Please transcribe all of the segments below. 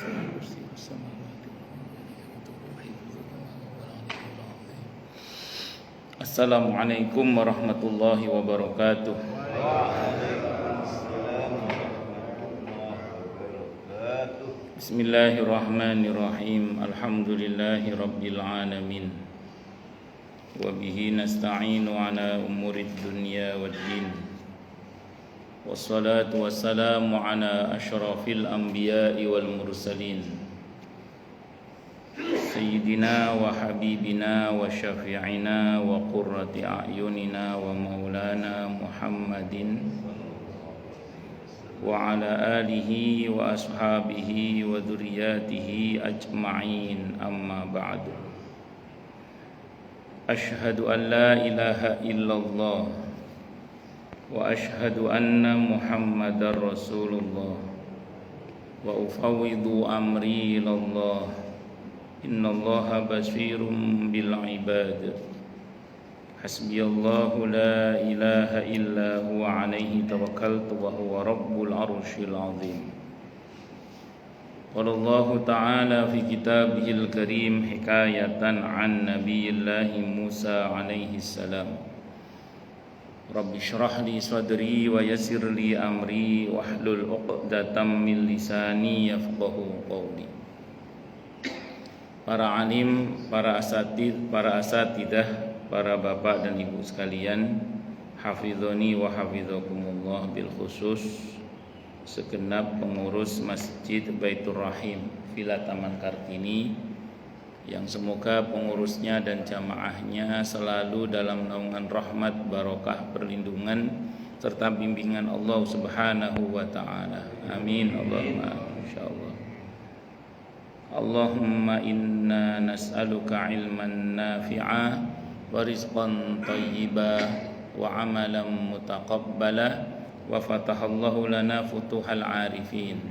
kursi samawati wal ardi. Assalamualaikum warahmatullahi wabarakatuh. Bismillahirrahmanirrahim. Alhamdulillahi rabbil alamin. Wa bihi nasta'inu ala umurid dunya waddin. Wassalatu wassalamu ala asyrafil anbiya'i wal mursalin, Sayyidina wa habibina wa syafi'ina wa qurrati a'yunina wa maulana Muhammadin wa ala alihi wa ashabihi wa dhurriyyatihi ajma'in, amma ba'du. Ashhadu an la ilaha illallah wa ashhadu anna Muhammadar Rasulullah wa ufawwidu amri ilallah. Innallaha basirun bil ibad. Hasbiyallahu la ilaha illa huwa alaihi tawakkaltu wa huwa rabbul arsyil azim. Qala Allah ta'ala fi kitabihil karim hikayatan an nabiyillahi Musa alaihi salam. Rabbi shrah li sadri wa yassir li amri wahlul 'uqdatam min lisani yafqahu qawli. Para alim, para asatidah, para bapak dan ibu sekalian, hafizoni wa hafizakumullah, bil khusus segenap pengurus Masjid Baitur Rahim Villa Taman Kartini, yang semoga pengurusnya dan jamaahnya selalu dalam naungan rahmat, barokah, perlindungan serta bimbingan Allah Subhanahu wa taala. Amin Allahumma insyaallah. Allahumma inna nas'aluka ilman nafi'a wa rizqan thayyiba wa amalan mutaqabbala wa fatahallahu lana futuhal arifin.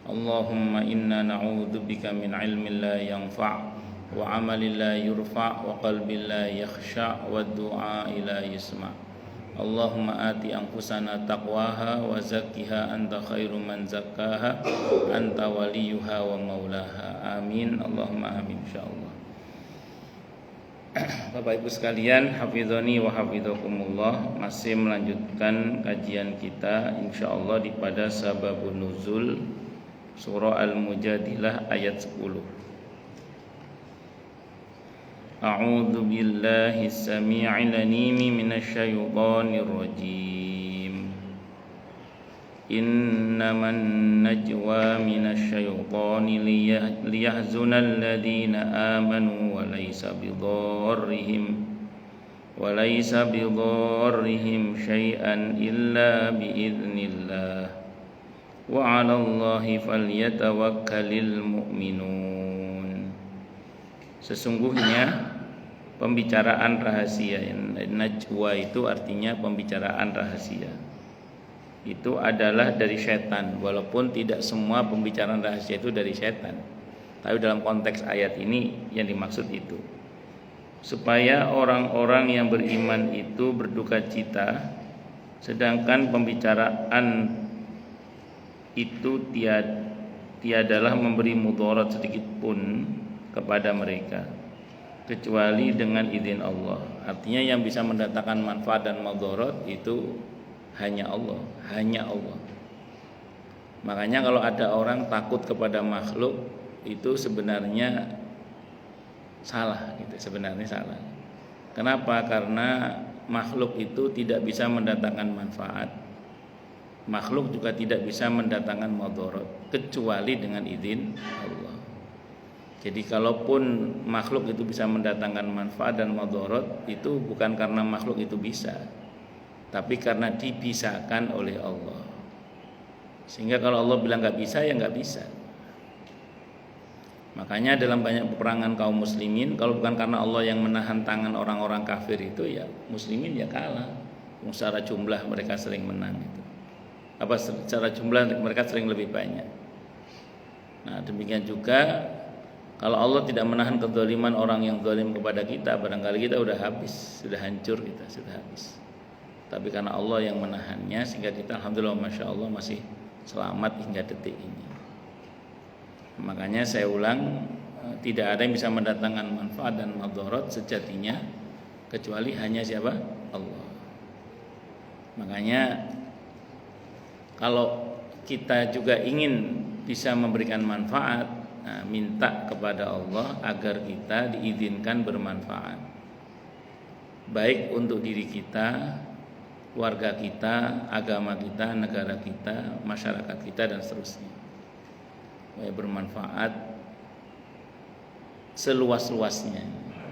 Allahumma inna na'udzubika min ilmin la yanfa' wa amalin la yurfa' wa qalbin la yakhsha' wa du'a la yusma'. Allahumma ati anfusana taqwaha wa zakkiha anta khairu man zakkaha anta waliyuha wa maulaha. Amin Allahumma amin insyaallah. Bapak Ibu sekalian, hafizani wa hafizakumullah, masih melanjutkan kajian kita insyaallah pada sababun nuzul surah Al-Mujadilah ayat 10. A'udzu billahi as-sami'il 'alim minasyaitonir rajim. Innaman najwa minasyaitoni liyahzunal ladzina amanu wa laysa bidarrihim syai'an illa biiznillah wa 'alallahi falyatawakkalul mu'minun. Sesungguhnya pembicaraan rahasia, najwa itu artinya pembicaraan rahasia, itu adalah dari setan. Walaupun tidak semua pembicaraan rahasia itu dari setan, tapi dalam konteks ayat ini yang dimaksud itu supaya orang-orang yang beriman itu berduka cita, sedangkan pembicaraan itu tiadalah memberi mudarat sedikit pun kepada mereka kecuali dengan izin Allah. Artinya yang bisa mendatangkan manfaat dan mudarat itu hanya Allah. Makanya kalau ada orang takut kepada makhluk itu sebenarnya salah gitu, sebenarnya salah. Kenapa? Karena makhluk itu tidak bisa mendatangkan manfaat. Makhluk juga tidak bisa mendatangkan mudarat kecuali dengan izin Allah. Jadi kalaupun makhluk itu bisa mendatangkan manfaat dan mudarat, itu bukan karena makhluk itu bisa, tapi karena dibisakan oleh Allah. Sehingga kalau Allah bilang nggak bisa, ya nggak bisa. Makanya dalam banyak peperangan kaum muslimin, kalau bukan karena Allah yang menahan tangan orang-orang kafir itu, ya muslimin ya kalah. Secara jumlah mereka sering menang itu. Secara jumlah mereka sering lebih banyak. Nah demikian juga kalau Allah tidak menahan kezaliman orang yang zalim kepada kita, barangkali kita sudah habis, sudah hancur kita, sudah habis. Tapi karena Allah yang menahannya, sehingga kita alhamdulillah masya Allah masih selamat hingga detik ini. Makanya saya ulang, tidak ada yang bisa mendatangkan manfaat dan madharat sejatinya kecuali hanya siapa? Allah. Makanya kalau kita juga ingin bisa memberikan manfaat, minta kepada Allah agar kita diizinkan bermanfaat, baik untuk diri kita, keluarga kita, agama kita, negara kita, masyarakat kita, dan seterusnya. Bermanfaat seluas-luasnya.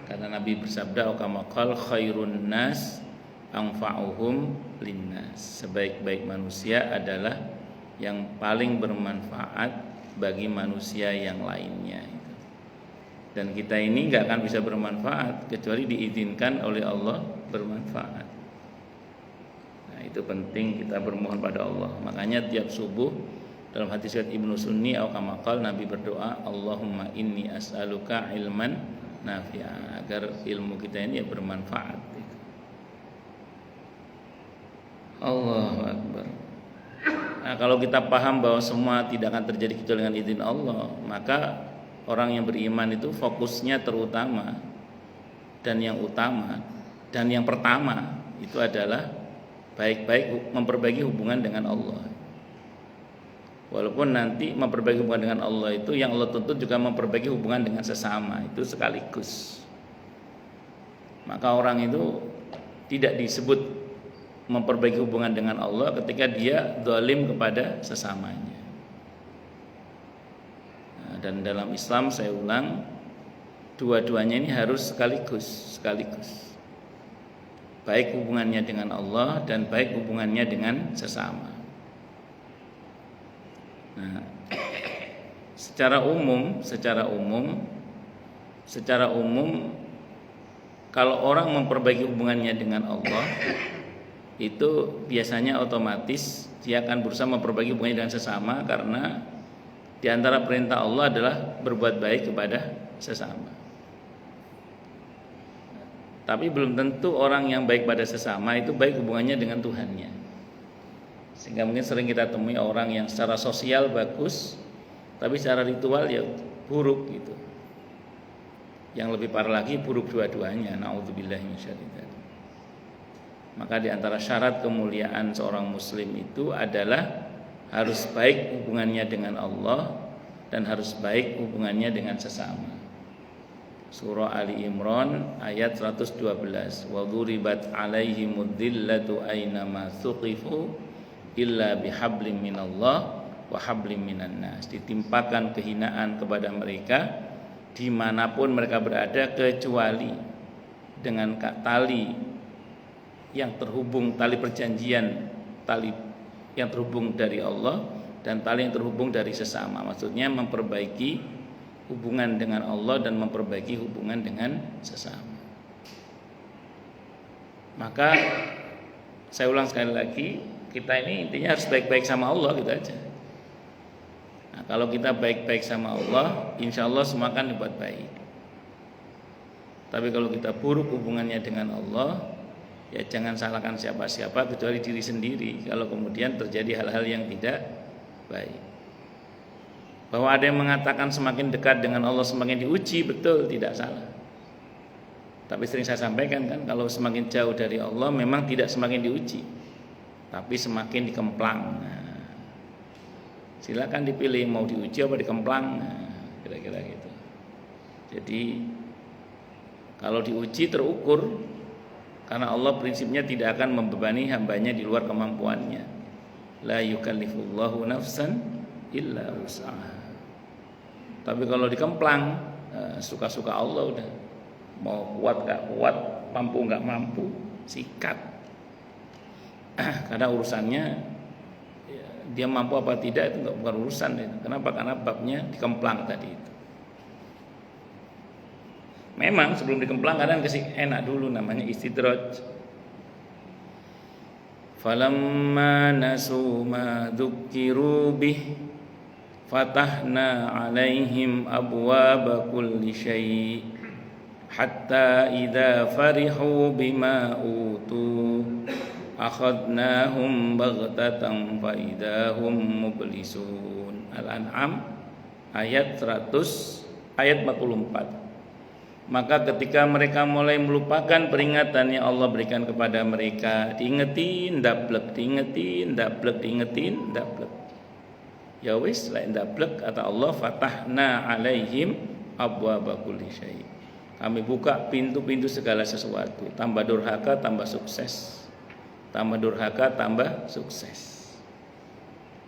Karena Nabi bersabda, kama qala khairun nas anfa'uhum linnas. Sebaik-baik manusia adalah yang paling bermanfaat bagi manusia yang lainnya. Dan kita ini nggak akan bisa bermanfaat kecuali diizinkan oleh Allah bermanfaat. Nah, itu penting kita bermohon pada Allah. Makanya tiap subuh dalam hadis riwayat Ibnu Sunni atau kama qala, Nabi berdoa, Allahumma inni as'aluka ilman nafi'a, agar ilmu kita ini bermanfaat. Allahu Akbar. Nah, kalau kita paham bahwa semua tidak akan terjadi kecuali dengan izin Allah, maka orang yang beriman itu fokusnya terutama dan yang utama dan yang pertama itu adalah baik-baik memperbaiki hubungan dengan Allah. Walaupun nanti memperbaiki hubungan dengan Allah itu yang Allah tuntut juga memperbaiki hubungan dengan sesama, itu sekaligus. Maka orang itu tidak disebut memperbaiki hubungan dengan Allah ketika dia zalim kepada sesamanya. Nah, dan dalam Islam saya ulang, dua-duanya ini harus sekaligus. Baik hubungannya dengan Allah dan baik hubungannya dengan sesama. Nah, secara umum kalau orang memperbaiki hubungannya dengan Allah itu biasanya otomatis dia akan berusaha memperbaiki hubungannya dengan sesama, karena di antara perintah Allah adalah berbuat baik kepada sesama. Tapi belum tentu orang yang baik pada sesama itu baik hubungannya dengan Tuhannya. Sehingga mungkin sering kita temui orang yang secara sosial bagus, tapi secara ritual ya buruk gitu. Yang lebih parah lagi buruk dua-duanya. Na'udzubillahi minasyaitonir. Maka di antara syarat kemuliaan seorang muslim itu adalah harus baik hubungannya dengan Allah dan harus baik hubungannya dengan sesama. Surah Ali Imran ayat 112. Wa dzuribat 'alaihimud dzillatu aynama thuqifu illa bihablim minallah wa hablim minan nas. Ditimpakan kehinaan kepada mereka dimanapun mereka berada kecuali dengan tali yang terhubung, tali perjanjian, tali yang terhubung dari Allah dan tali yang terhubung dari sesama. Maksudnya memperbaiki hubungan dengan Allah dan memperbaiki hubungan dengan sesama. Maka saya ulang sekali lagi, kita ini intinya harus baik-baik sama Allah gitu aja. Nah, kalau kita baik-baik sama Allah, insya Allah semua akan dibuat baik. Tapi kalau kita buruk hubungannya dengan Allah, ya jangan salahkan siapa-siapa kecuali diri sendiri kalau kemudian terjadi hal-hal yang tidak baik. Bahwa ada yang mengatakan semakin dekat dengan Allah semakin diuji, betul, tidak salah. Tapi sering saya sampaikan kan, kalau semakin jauh dari Allah memang tidak semakin diuji, tapi semakin dikemplang. Nah, silakan dipilih mau diuji apa dikemplang. Nah, kira-kira gitu. Jadi kalau diuji terukur, karena Allah prinsipnya tidak akan membebani hambanya di luar kemampuannya. La yukallifullahu nafsan illa wus'aha. Tapi kalau dikemplang, suka-suka Allah udah. Mau kuat gak kuat, mampu gak mampu, sikat. Karena urusannya dia mampu apa tidak itu bukan urusan itu. Kenapa? Karena babnya dikemplang tadi itu. Memang sebelum dikemplang kadang kasih enak dulu, namanya istidraj. Falamma nasu ma dzukiru bih fatahna alaihim abwaaba kulli syai' hatta idza farihu bima utu akhadnahum baghtatan fa idahum mublisun. Al-An'am ayat 44. Maka ketika mereka mulai melupakan peringatan yang Allah berikan kepada mereka, diingetin, dablek, diingetin, dablek. Ya wis, lain dablek, kata Allah, fatahna alaihim abwaaba kulli syai'. Kami buka pintu-pintu segala sesuatu. Tambah durhaka, tambah sukses. Tambah durhaka, tambah sukses.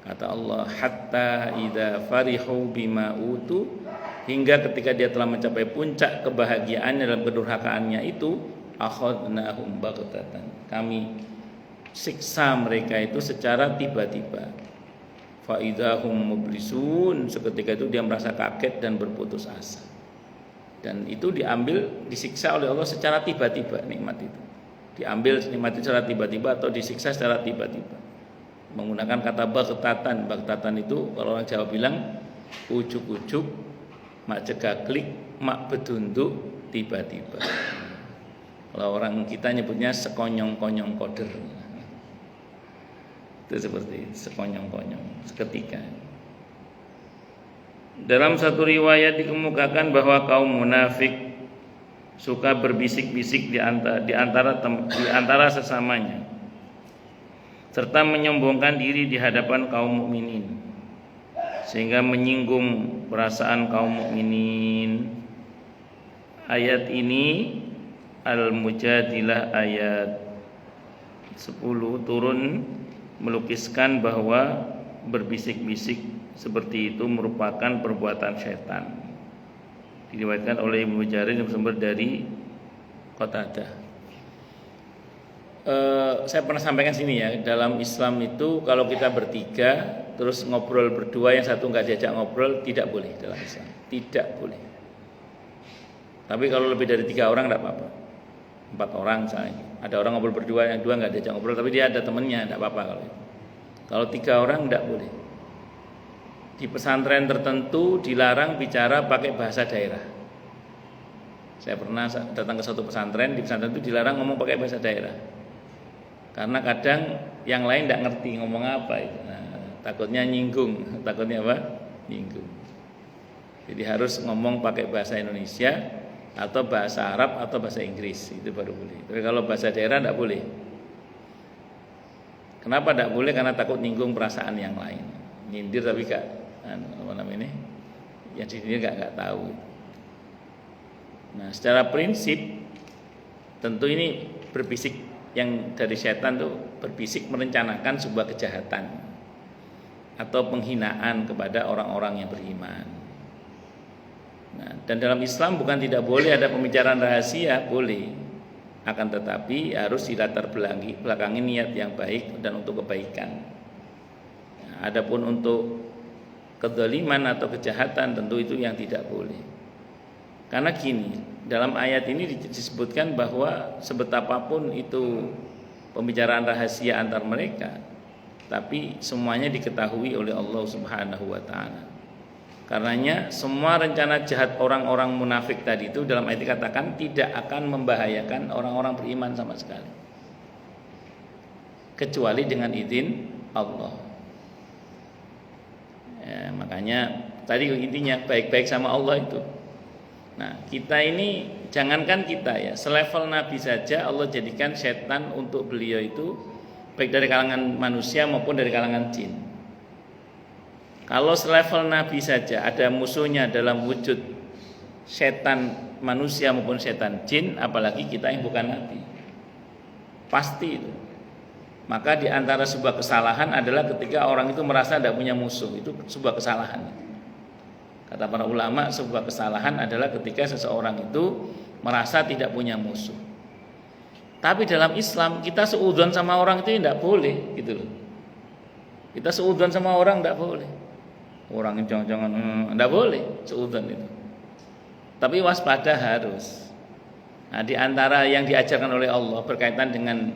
Kata Allah, hatta idza farihu bima utu, hingga ketika dia telah mencapai puncak kebahagiaan dalam kedurhakaannya itu, akhadnahum baghtatan, kami siksa mereka itu secara tiba-tiba. Fa idzahum mublisun, seketika itu dia merasa kaget dan berputus asa. Dan itu disiksa oleh Allah secara tiba-tiba, nikmat itu. Diambil nikmat itu secara tiba-tiba atau disiksa secara tiba-tiba. Menggunakan kata baghtatan. Baghtatan itu kalau orang Jawa bilang ujuk-ujuk, mak cegaklik, mak bedunduk tiba-tiba. Kalau orang kita nyebutnya sekonyong-konyong koder. Itu seperti sekonyong-konyong, seketika. Dalam satu riwayat dikemukakan bahwa kaum munafik suka berbisik-bisik di antara sesamanya, serta menyombongkan diri di hadapan kaum mukminin, sehingga menyinggung perasaan kaum mukminin. Ayat ini Al-Mujadilah ayat 10 turun melukiskan bahwa berbisik-bisik seperti itu merupakan perbuatan syaitan. Diriwayatkan oleh Ibnu Jarir yang bersumber dari Qatadah. Saya pernah sampaikan sini ya, dalam Islam itu kalau kita bertiga terus ngobrol berdua, yang satu nggak diajak ngobrol, tidak boleh dalam Islam, tidak boleh. Tapi kalau lebih dari 3 orang tidak apa-apa. 4 orang misalnya, ada orang ngobrol berdua, yang 2 nggak diajak ngobrol, tapi dia ada temennya, tidak apa-apa kalau itu. Kalau 3 orang tidak boleh. Di pesantren tertentu dilarang bicara pakai bahasa daerah. Saya pernah datang ke suatu pesantren, di pesantren itu dilarang ngomong pakai bahasa daerah. Karena kadang yang lain tidak ngerti ngomong apa itu. Nah, takutnya nyinggung, takutnya apa? Nyinggung. Jadi harus ngomong pakai bahasa Indonesia atau bahasa Arab atau bahasa Inggris, itu baru boleh. Tapi kalau bahasa daerah tidak boleh. Kenapa tidak boleh? Karena takut nyinggung perasaan yang lain. Nyindir tapi gak apa namanya, yang di sini gak tahu. Nah, secara prinsip tentu ini berbisik, yang dari setan tuh berbisik merencanakan sebuah kejahatan atau penghinaan kepada orang-orang yang beriman. Nah, dan dalam Islam bukan tidak boleh ada pembicaraan rahasia, boleh. Akan tetapi harus dilatar belakangi niat yang baik dan untuk kebaikan. Nah, adapun untuk kezaliman atau kejahatan tentu itu yang tidak boleh. Karena gini, dalam ayat ini disebutkan bahwa sebetapapun itu pembicaraan rahasia antar mereka, tapi semuanya diketahui oleh Allah Subhanahu wa taala. Karenanya semua rencana jahat orang-orang munafik tadi itu dalam ayat dikatakan tidak akan membahayakan orang-orang beriman sama sekali, kecuali dengan izin Allah. Ya, makanya tadi intinya baik-baik sama Allah itu. Nah, kita ini jangankan kita ya, selevel Nabi saja Allah jadikan setan untuk beliau itu baik dari kalangan manusia maupun dari kalangan jin. Kalau selevel Nabi saja ada musuhnya dalam wujud setan manusia maupun setan jin, apalagi kita yang bukan Nabi. Pasti itu. Maka di antara sebuah kesalahan adalah ketika orang itu merasa tidak punya musuh, itu sebuah kesalahan. Kata para ulama, sebuah kesalahan adalah ketika seseorang itu merasa tidak punya musuh. Tapi dalam Islam kita seudon sama orang itu tidak boleh, gitu loh. Kita seudon sama orang tidak boleh. Orang jangan-jangan tidak boleh seudon itu. Tapi waspada harus. Nah, di antara yang diajarkan oleh Allah berkaitan dengan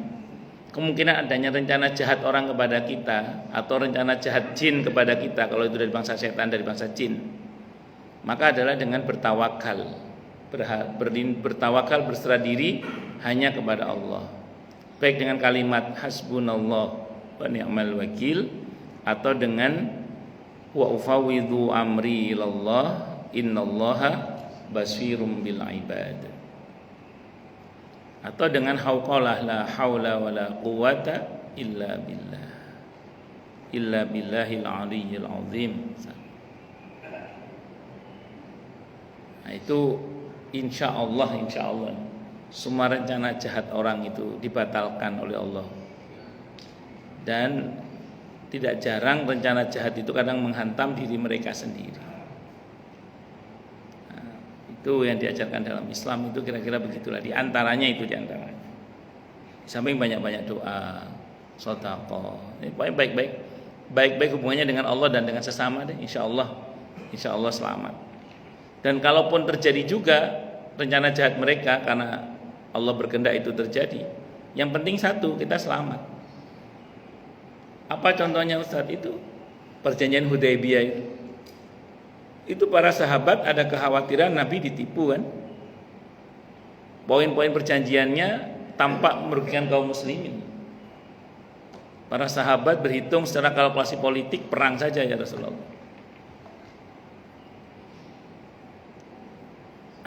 kemungkinan adanya rencana jahat orang kepada kita atau rencana jahat jin kepada kita, kalau itu dari bangsa setan, dari bangsa jin, maka adalah dengan bertawakal, bertawakal, berserah diri hanya kepada Allah, baik dengan kalimat hasbunallah wa ni'mal wakil atau dengan wa ufawwidhu amri ilallah innallaha basirum bil ibad. Atau dengan hauqalah la haula wala quwata illa billahil aliyyil azim. Nah, itu insya Allah semua rencana jahat orang itu dibatalkan oleh Allah. Dan tidak jarang rencana jahat itu kadang menghantam diri mereka sendiri. Nah, itu yang diajarkan dalam Islam itu kira-kira begitulah. Di antaranya. Di samping banyak-banyak doa, sedekah. Pokoknya baik-baik hubungannya dengan Allah dan dengan sesama deh. Insya Allah selamat. Dan kalaupun terjadi juga rencana jahat mereka karena Allah berkehendak itu terjadi, yang penting satu, kita selamat. Apa contohnya Ustadz? Itu perjanjian Hudaybiyah itu para sahabat ada kekhawatiran Nabi ditipu kan. Poin-poin perjanjiannya tampak merugikan kaum muslimin. Para sahabat berhitung secara kalkulasi politik, perang saja ya Rasulullah.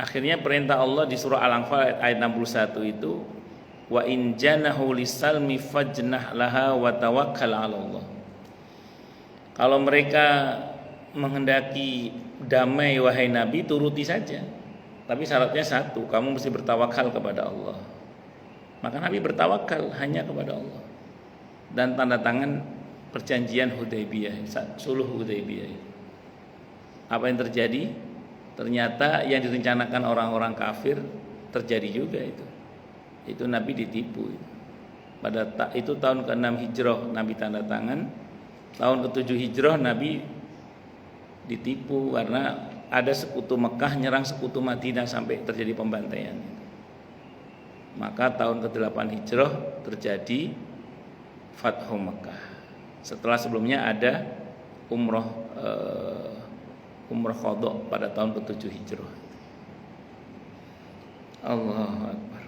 Akhirnya perintah Allah di surah Al-Anfal ayat 61 itu, wa in janahu lisalmi fajnah laha wa tawakkal 'ala Allah. Kalau mereka menghendaki damai wahai Nabi, turuti saja. Tapi syaratnya satu, kamu mesti bertawakal kepada Allah. Maka Nabi bertawakal hanya kepada Allah. Dan tanda tangan perjanjian Hudaybiyah, suluh Hudaybiyah. Apa yang terjadi? Ternyata yang direncanakan orang-orang kafir terjadi juga itu. Itu Nabi ditipu. Pada itu tahun ke-6 Hijrah Nabi tanda tangan. Tahun ke-7 Hijrah Nabi ditipu karena ada sekutu Mekah nyerang sekutu Madinah sampai terjadi pembantaian. Maka tahun ke-8 Hijrah terjadi Fathu Mekah. Setelah sebelumnya ada umroh qadha pada tahun ke-7 Hijrah. Allahu Akbar.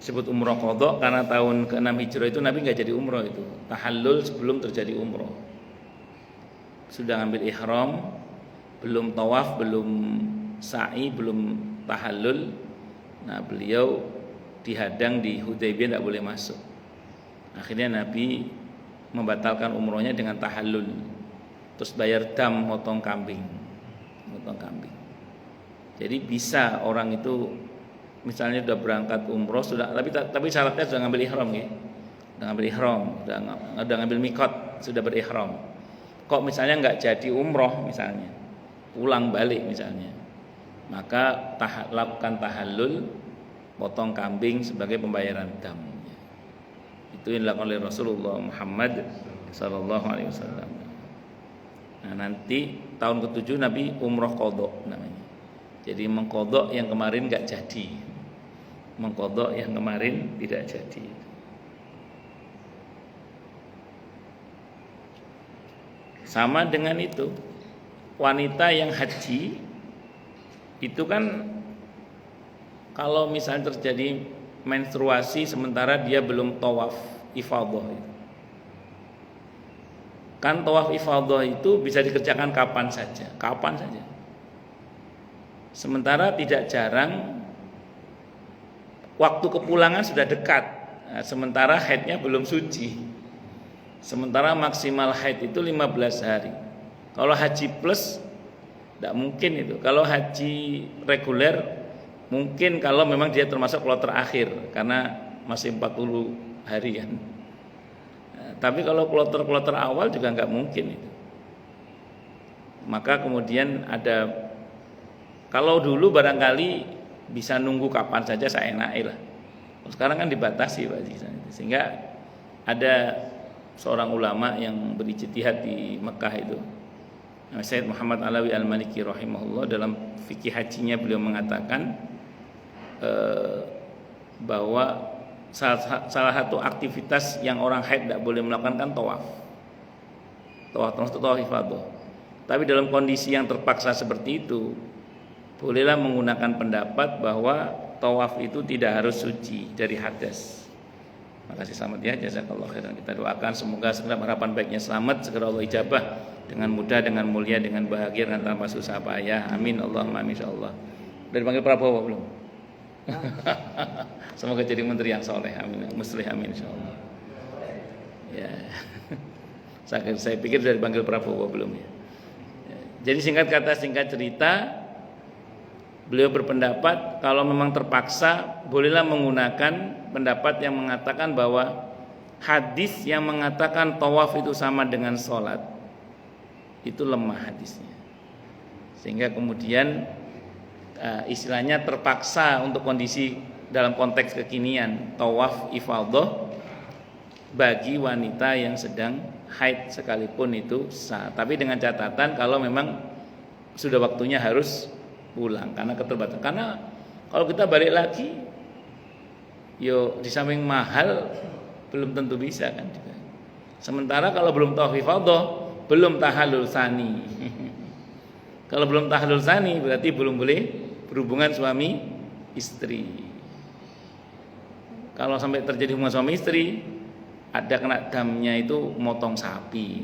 Disebut umroh qadha karena tahun ke-6 Hijrah itu Nabi enggak jadi umroh itu. Tahallul sebelum terjadi umroh. Sudah ngambil ihram, belum tawaf, belum sa'i, belum tahallul. Nah, beliau dihadang di Hudaybiyah, enggak boleh masuk. Akhirnya Nabi membatalkan umrohnya dengan tahallul. Terus bayar dam, motong kambing. Jadi bisa orang itu misalnya sudah berangkat umroh tapi syaratnya sudah ngambil ihram ya. Sudah ngambil mikot, sudah berihram. Kok misalnya enggak jadi umroh misalnya, pulang balik misalnya, maka lakukan tahallul, potong kambing sebagai pembayaran dam. Itu yang dilakukan oleh Rasulullah Muhammad sallallahu alaihi wasallam. Nah, nanti tahun ke-7 Nabi umroh qadha namanya. Jadi mengqadha yang kemarin enggak jadi. Mengqadha yang kemarin tidak jadi. Sama dengan itu, wanita yang haji itu kan kalau misalnya terjadi menstruasi sementara dia belum tawaf ifadah. Kan tawaf ifadah itu bisa dikerjakan kapan saja. Sementara tidak jarang waktu kepulangan sudah dekat. Nah, sementara haidnya belum suci. Sementara maksimal haid itu 15 hari. Kalau haji plus tidak mungkin itu. Kalau haji reguler mungkin kalau memang dia termasuk kloter akhir karena masih 40 hari kan. Nah, tapi kalau kloter awal juga nggak mungkin itu. Maka kemudian ada, kalau dulu barangkali bisa nunggu kapan saja seenaknya lah. Sekarang kan dibatasi Pak Haji, sehingga ada seorang ulama yang berijtihad di Mekah itu, Sayyid Muhammad Alawi Al-Maliki rahimahullah, dalam fikih hajinya beliau mengatakan bahwa salah satu aktivitas yang orang haid tidak boleh melakukan kan tawaf ifadah. Tapi dalam kondisi yang terpaksa seperti itu, bolehlah menggunakan pendapat bahwa tawaf itu tidak harus suci dari hadas. Makasih selamat ya, jazakallahu khairan. Kita doakan semoga segera harapan baiknya selamat, segera Allah ijabah dengan mudah, dengan mulia, dengan bahagia, dengan tanpa susah payah. Amin Allahumma amin insyaallah. Udah dipanggil Prabowo belum? Semoga jadi menteri yang soleh, amin, muslih, amin insyaallah. Ya. Saya pikir sudah dipanggil Prabowo belum ya. Jadi singkat kata singkat cerita, beliau berpendapat kalau memang terpaksa bolehlah menggunakan pendapat yang mengatakan bahwa hadis yang mengatakan tawaf itu sama dengan sholat itu lemah hadisnya, sehingga kemudian istilahnya terpaksa untuk kondisi dalam konteks kekinian tawaf ifadhah bagi wanita yang sedang haid sekalipun itu sah, tapi dengan catatan kalau memang sudah waktunya harus pulang karena keterbatasan. Karena kalau kita balik lagi, yo di samping mahal belum tentu bisa kan juga. Sementara kalau belum tawaf ifadhah, belum tahallul tsani. Kalau belum tahallul tsani berarti belum boleh berhubungan suami istri. Kalau sampai terjadi hubungan suami istri, ada kena damnya itu motong sapi.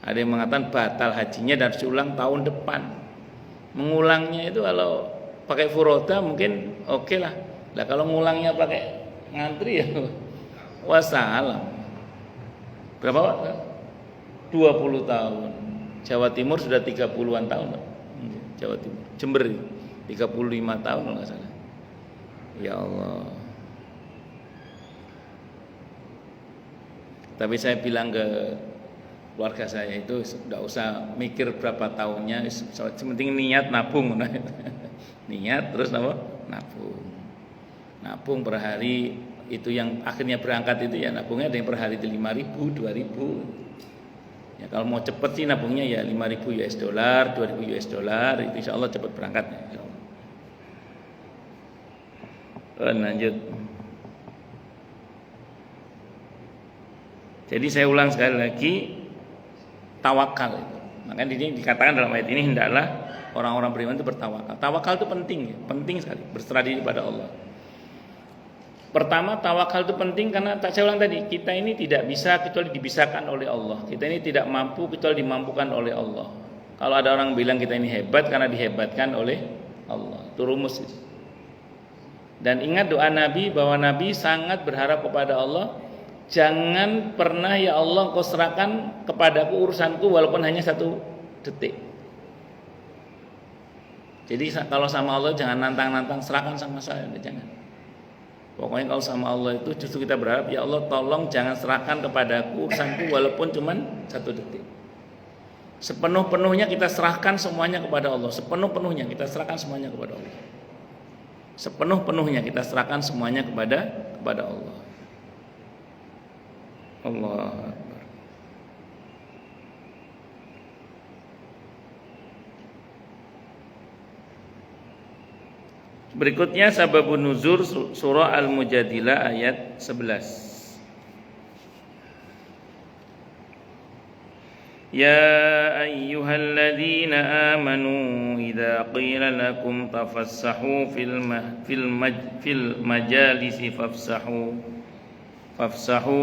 Ada yang mengatakan batal hajinya dan harus diulang tahun depan. Mengulangnya itu kalau pakai furoda mungkin oke lah. Nah kalau ngulangnya pakai ngantri ya wassalam. Berapa Pak? 20 tahun. Jawa Timur sudah 30-an tahun Pak. Jawa Timur. Jember 35 tahun kalau nggak salah. Ya Allah. Tapi saya bilang ke keluarga saya itu tidak usah mikir berapa tahunnya, penting niat nabung. Niat terus apa? Nabung per hari itu yang akhirnya berangkat itu ya nabungnya ada yang per hari itu 5.000, 2.000. Ya kalau mau cepet sih nabungnya ya 5.000 US dollar, 2.000 US dollar itu insya Allah cepet berangkatnya. Lanjut. Jadi saya ulang sekali lagi, tawakal itu. Makanya ini dikatakan dalam ayat ini hendaklah orang-orang beriman itu bertawakal. Tawakal itu penting ya, penting sekali berserah diri pada Allah. Pertama tawakal itu penting karena saya ulang tadi, kita ini tidak bisa kecuali dibisahkan oleh Allah. Kita ini tidak mampu kecuali dimampukan oleh Allah. Kalau ada orang bilang kita ini hebat karena dihebatkan oleh Allah. Itu rumus itu. Dan ingat doa Nabi bahwa Nabi sangat berharap kepada Allah, jangan pernah ya Allah Engkau serahkan kepadaku urusanku walaupun hanya 1 detik. Jadi kalau sama Allah jangan nantang-nantang, serahkan sama saya, jangan. Pokoknya kalau sama Allah itu justru kita berharap ya Allah tolong jangan serahkan kepadaku urusanku walaupun cuma 1 detik. Sepenuh-penuhnya kita serahkan semuanya kepada Allah. Sepenuh-penuhnya kita serahkan semuanya kepada Allah. Sepenuh-penuhnya kita serahkan semuanya kepada Allah. Allah Akbar. Berikutnya sababun nuzul surah Al-Mujadilah ayat 11. Ya ayyuhalladzina amanu idza qila lakum tafassahu fil majalisi fafsahu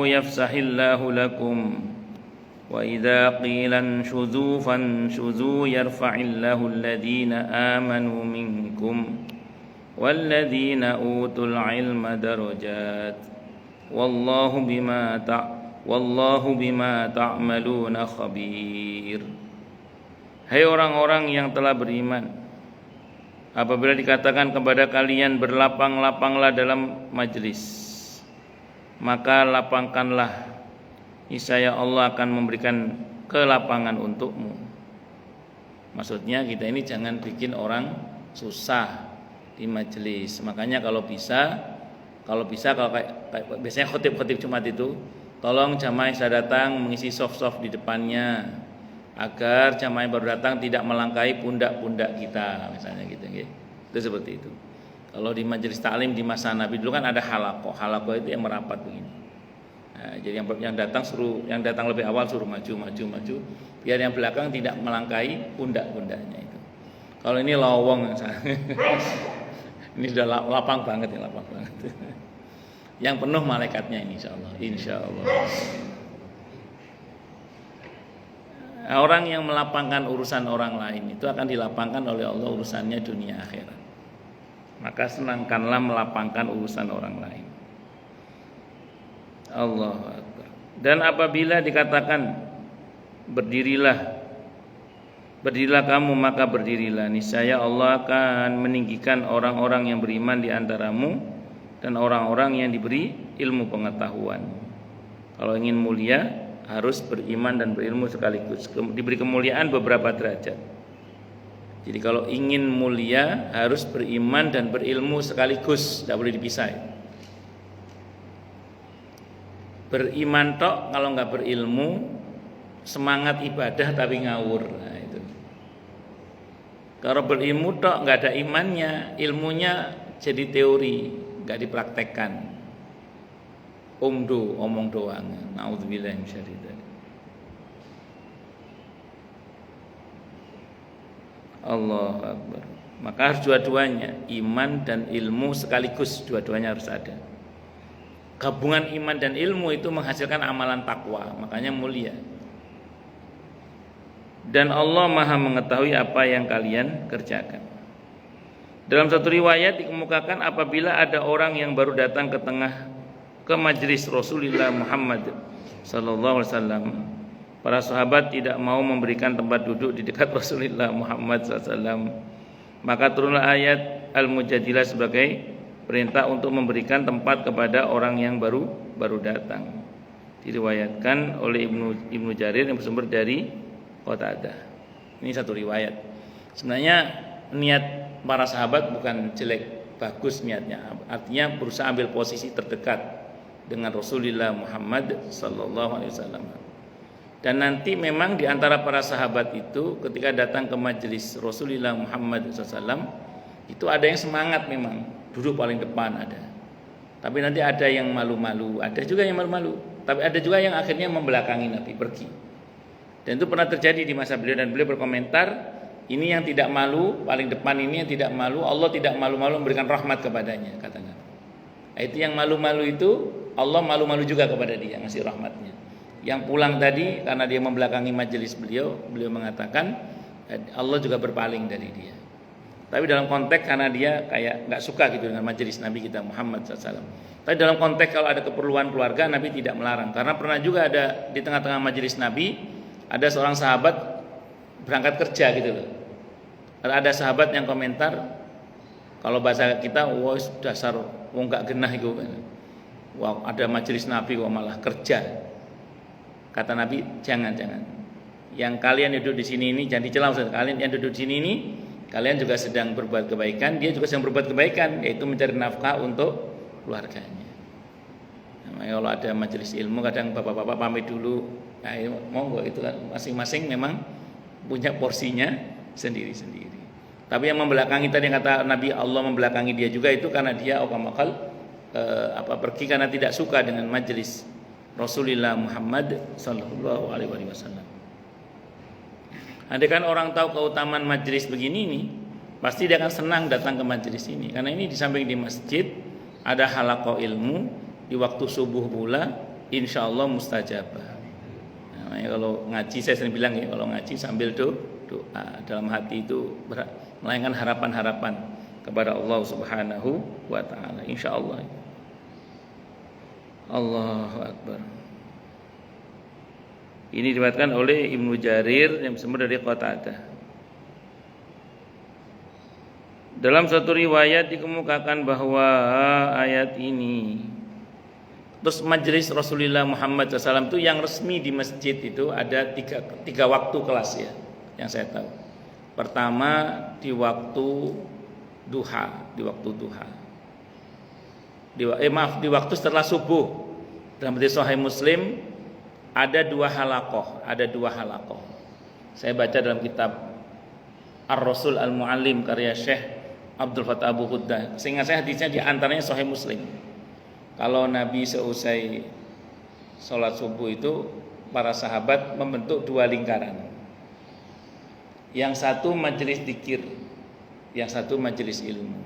yafsahillahu lakum wa idza qila anshudhu fanshudhu yarfa'illahu alladhina amanu minkum walladzina utul ilma darajat wallahu bima ta'maluna khabir. Hai orang-orang yang telah beriman, apabila dikatakan kepada kalian berlapang-lapanglah dalam majlis, maka lapangkanlah, niscaya Allah akan memberikan kelapangan untukmu. Maksudnya kita ini jangan bikin orang susah di majelis. Makanya kalau bisa kalau kayak biasanya khotib Jumat itu, tolong jamaah yang sudah datang mengisi soft di depannya agar jamaah yang baru datang tidak melangkahi pundak-pundak kita, misalnya gitu nggih. Itu seperti itu. Kalau di majelis taklim di masa Nabi dulu kan ada halaqah itu yang merapat begini. Nah, jadi yang datang lebih awal suruh maju, biar yang belakang tidak melangkahi pundak-pundaknya itu. Kalau ini lowong ini sudah lapang banget. Yang penuh malaikatnya ini insya Allah. Orang yang melapangkan urusan orang lain itu akan dilapangkan oleh Allah urusannya dunia akhirat. Maka senangkanlah melapangkan urusan orang lain. Allahu Akbar. Dan apabila dikatakan berdirilah kamu, maka berdirilah. Niscaya Allah akan meninggikan orang-orang yang beriman di antaramu dan orang-orang yang diberi ilmu pengetahuan. Kalau ingin mulia harus beriman dan berilmu sekaligus. Diberi kemuliaan beberapa derajat. Jadi kalau ingin mulia harus beriman dan berilmu sekaligus, tidak boleh dipisah. Beriman tok kalau nggak berilmu, semangat ibadah tapi ngawur. Nah, itu. Kalau berilmu tok nggak ada imannya, ilmunya jadi teori, nggak dipraktekkan. Omong doang. Nauzubillah min syarri dzalik. Allahu Akbar. Maka harus dua-duanya, iman dan ilmu sekaligus, dua-duanya harus ada. Gabungan iman dan ilmu itu menghasilkan amalan takwa, makanya mulia. Dan Allah Maha mengetahui apa yang kalian kerjakan. Dalam satu riwayat dikemukakan apabila ada orang yang baru datang ke majelis Rasulullah Muhammad sallallahu alaihi wasallam, para sahabat tidak mau memberikan tempat duduk di dekat Rasulullah Muhammad sallallahu alaihi wasallam. Maka turunlah ayat Al-Mujadilah sebagai perintah untuk memberikan tempat kepada orang yang baru datang. Diriwayatkan oleh Ibnu Jarir yang bersumber dari Qatadah. Ini satu riwayat. Sebenarnya niat para sahabat bukan jelek, bagus niatnya. Artinya berusaha ambil posisi terdekat dengan Rasulullah Muhammad sallallahu alaihi wasallam. Dan nanti memang di antara para sahabat itu ketika datang ke majelis Rasulullah Muhammad sallallahu alaihi wasallam itu ada yang semangat memang duduk paling depan ada. Tapi nanti ada yang malu-malu, ada juga yang malu-malu. Tapi ada juga yang akhirnya membelakangi Nabi pergi. Dan itu pernah terjadi di masa beliau dan beliau berkomentar, ini yang tidak malu, paling depan ini yang tidak malu, Allah tidak malu-malu memberikan rahmat kepadanya, kata Nabi. Itu yang malu-malu itu Allah malu-malu juga kepada dia ngasih rahmatnya. Yang pulang tadi karena dia membelakangi majelis beliau mengatakan Allah juga berpaling dari dia. Tapi dalam konteks karena dia kayak nggak suka gitu dengan majelis Nabi kita Muhammad SAW. Tapi dalam konteks kalau ada keperluan keluarga Nabi tidak melarang. Karena pernah juga ada di tengah-tengah majelis Nabi ada seorang sahabat berangkat kerja gitu loh. Ada sahabat yang komentar kalau bahasa kita, wah dasar wong nggak genah itu. Wah ada majelis Nabi kok malah kerja. Kata Nabi jangan. Yang kalian duduk di sini ini jangan dicela Ustaz. Kalian yang duduk di sini ini kalian juga sedang berbuat kebaikan, dia juga sedang berbuat kebaikan, yaitu mencari nafkah untuk keluarganya. Nah, kalau ada majelis ilmu kadang bapak-bapak pamit dulu. Nah, monggo itu kan masing-masing memang punya porsinya sendiri-sendiri. Tapi yang membelakangi tadi yang kata Nabi Allah membelakangi dia juga itu karena dia pergi karena tidak suka dengan majelis Rasulullah Muhammad sallallahu alaihi wasallam. Andai kan orang tahu keutamaan majelis begini nih, pasti dia akan senang datang ke majelis ini. Karena ini di samping di masjid ada halaqah ilmu di waktu subuh pula, insya Allah mustajabah. Nah, kalau ngaji saya sering bilang ya, kalau ngaji sambil doa dalam hati itu melayangkan harapan-harapan kepada Allah Subhanahu wa taala. Insya Allah. Allahu Akbar. Ini diriwayatkan oleh Ibnu Jarir yang bersumber dari Qatadah. Dalam satu riwayat dikemukakan bahwa ayat ini, terus majelis Rasulullah Muhammad SAW itu yang resmi di masjid itu ada tiga waktu kelas ya, yang saya tahu. Pertama di waktu duha, di waktu setelah subuh. Dalam hadis Sahih Muslim ada dua halaqah. Saya baca dalam kitab Ar-Rasul Al-Muallim karya Syekh Abdul Fattah Abu Khuddah. Seingat saya hadisnya di antaranya Sahih Muslim. Kalau Nabi seusai sholat subuh itu para sahabat membentuk dua lingkaran. Yang satu majelis dzikir, yang satu majelis ilmu.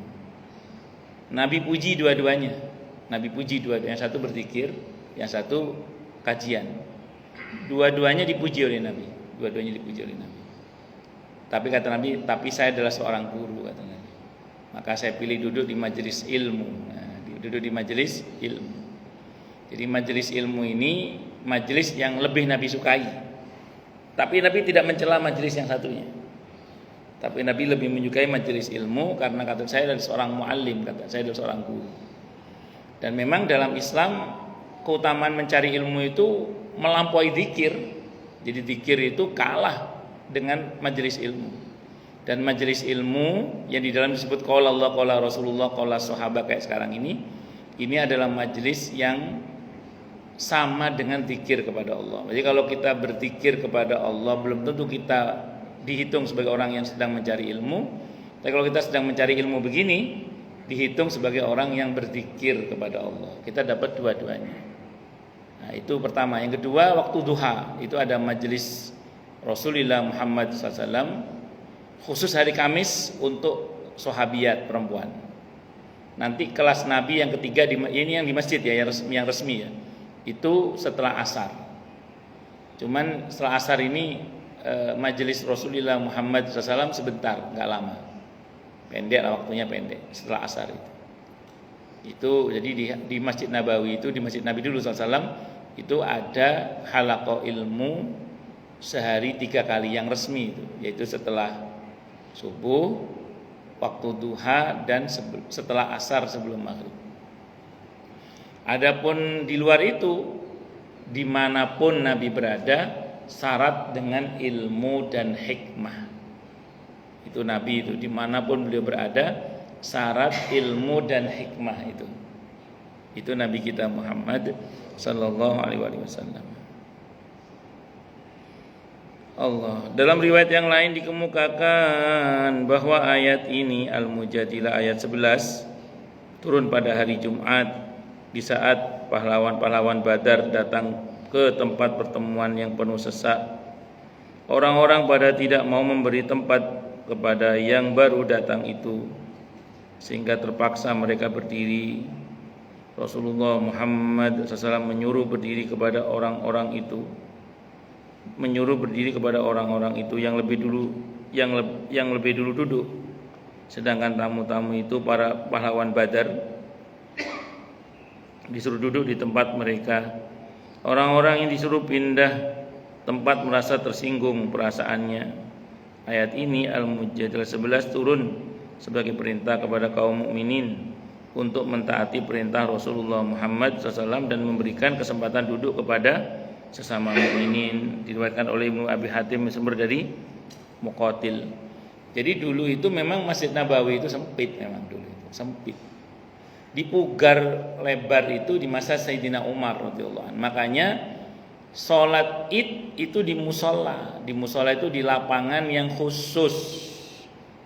Nabi puji dua-duanya. Nabi puji dua-duanya, yang satu berzikir, yang satu kajian. Dua-duanya dipuji oleh Nabi, dua-duanya dipuji oleh Nabi. Tapi kata Nabi, tapi saya adalah seorang guru, kata Nabi. Maka saya pilih duduk di majelis ilmu. Nah, duduk di majelis ilmu. Jadi majelis ilmu ini majelis yang lebih Nabi sukai. Tapi Nabi tidak mencela majelis yang satunya. Tapi Nabi lebih menyukai majelis ilmu karena kata saya adalah seorang muallim, kata saya adalah seorang guru. Dan memang dalam Islam keutamaan mencari ilmu itu melampaui zikir. Jadi zikir itu kalah dengan majelis ilmu. Dan majelis ilmu yang di dalam disebut qaula Allah, qaula Rasulullah, qaula sahabat kayak sekarang ini adalah majelis yang sama dengan zikir kepada Allah. Jadi kalau kita berzikir kepada Allah belum tentu kita dihitung sebagai orang yang sedang mencari ilmu. Tapi kalau kita sedang mencari ilmu begini, dihitung sebagai orang yang berzikir kepada Allah. Kita dapat dua-duanya. Nah, itu pertama. Yang kedua, waktu duha itu ada majelis Rasulullah Muhammad SAW khusus hari Kamis untuk sahabiat perempuan. Nanti kelas Nabi yang ketiga ini yang di masjid ya, yang resmi ya. Itu setelah asar. Cuman setelah asar ini majelis Rasulullah Muhammad SAW sebentar, nggak lama. Pendek lah waktunya, pendek setelah asar itu jadi di Masjid Nabawi itu, di Masjid Nabi dulu SAW itu ada halaqah ilmu sehari 3 kali yang resmi itu, yaitu setelah subuh, waktu duha, dan setelah asar sebelum maghrib. Adapun di luar itu, dimanapun Nabi berada, syarat dengan ilmu dan hikmah. Itu Nabi itu dimanapun beliau berada, syarat ilmu dan hikmah itu Nabi kita Muhammad sallallahu alaihi wasallam. Allah dalam riwayat yang lain dikemukakan bahwa ayat ini Al-Mujadilah ayat 11 turun pada hari Jumat di saat pahlawan-pahlawan Badar datang ke tempat pertemuan yang penuh sesak. Orang-orang pada tidak mau memberi tempat kepada yang baru datang itu, sehingga terpaksa mereka berdiri. Rasulullah Muhammad SAW menyuruh berdiri kepada orang-orang itu, yang lebih dulu duduk, sedangkan tamu-tamu itu para pahlawan Badar disuruh duduk di tempat mereka. Orang-orang yang disuruh pindah tempat merasa tersinggung perasaannya. Ayat ini Al-Mujadilah 11 turun sebagai perintah kepada kaum mukminin untuk mentaati perintah Rasulullah Muhammad SAW dan memberikan kesempatan duduk kepada sesama mukminin. Diriwayatkan oleh Ibnu Abi Hatim sumber dari Muqatil. Jadi dulu itu memang Masjid Nabawi itu sempit, memang dulu itu sempit. Dipugar lebar itu di masa Sayyidina Umar radhiyallahu anhu. Makanya sholat id itu di musola. Di musola itu di lapangan yang khusus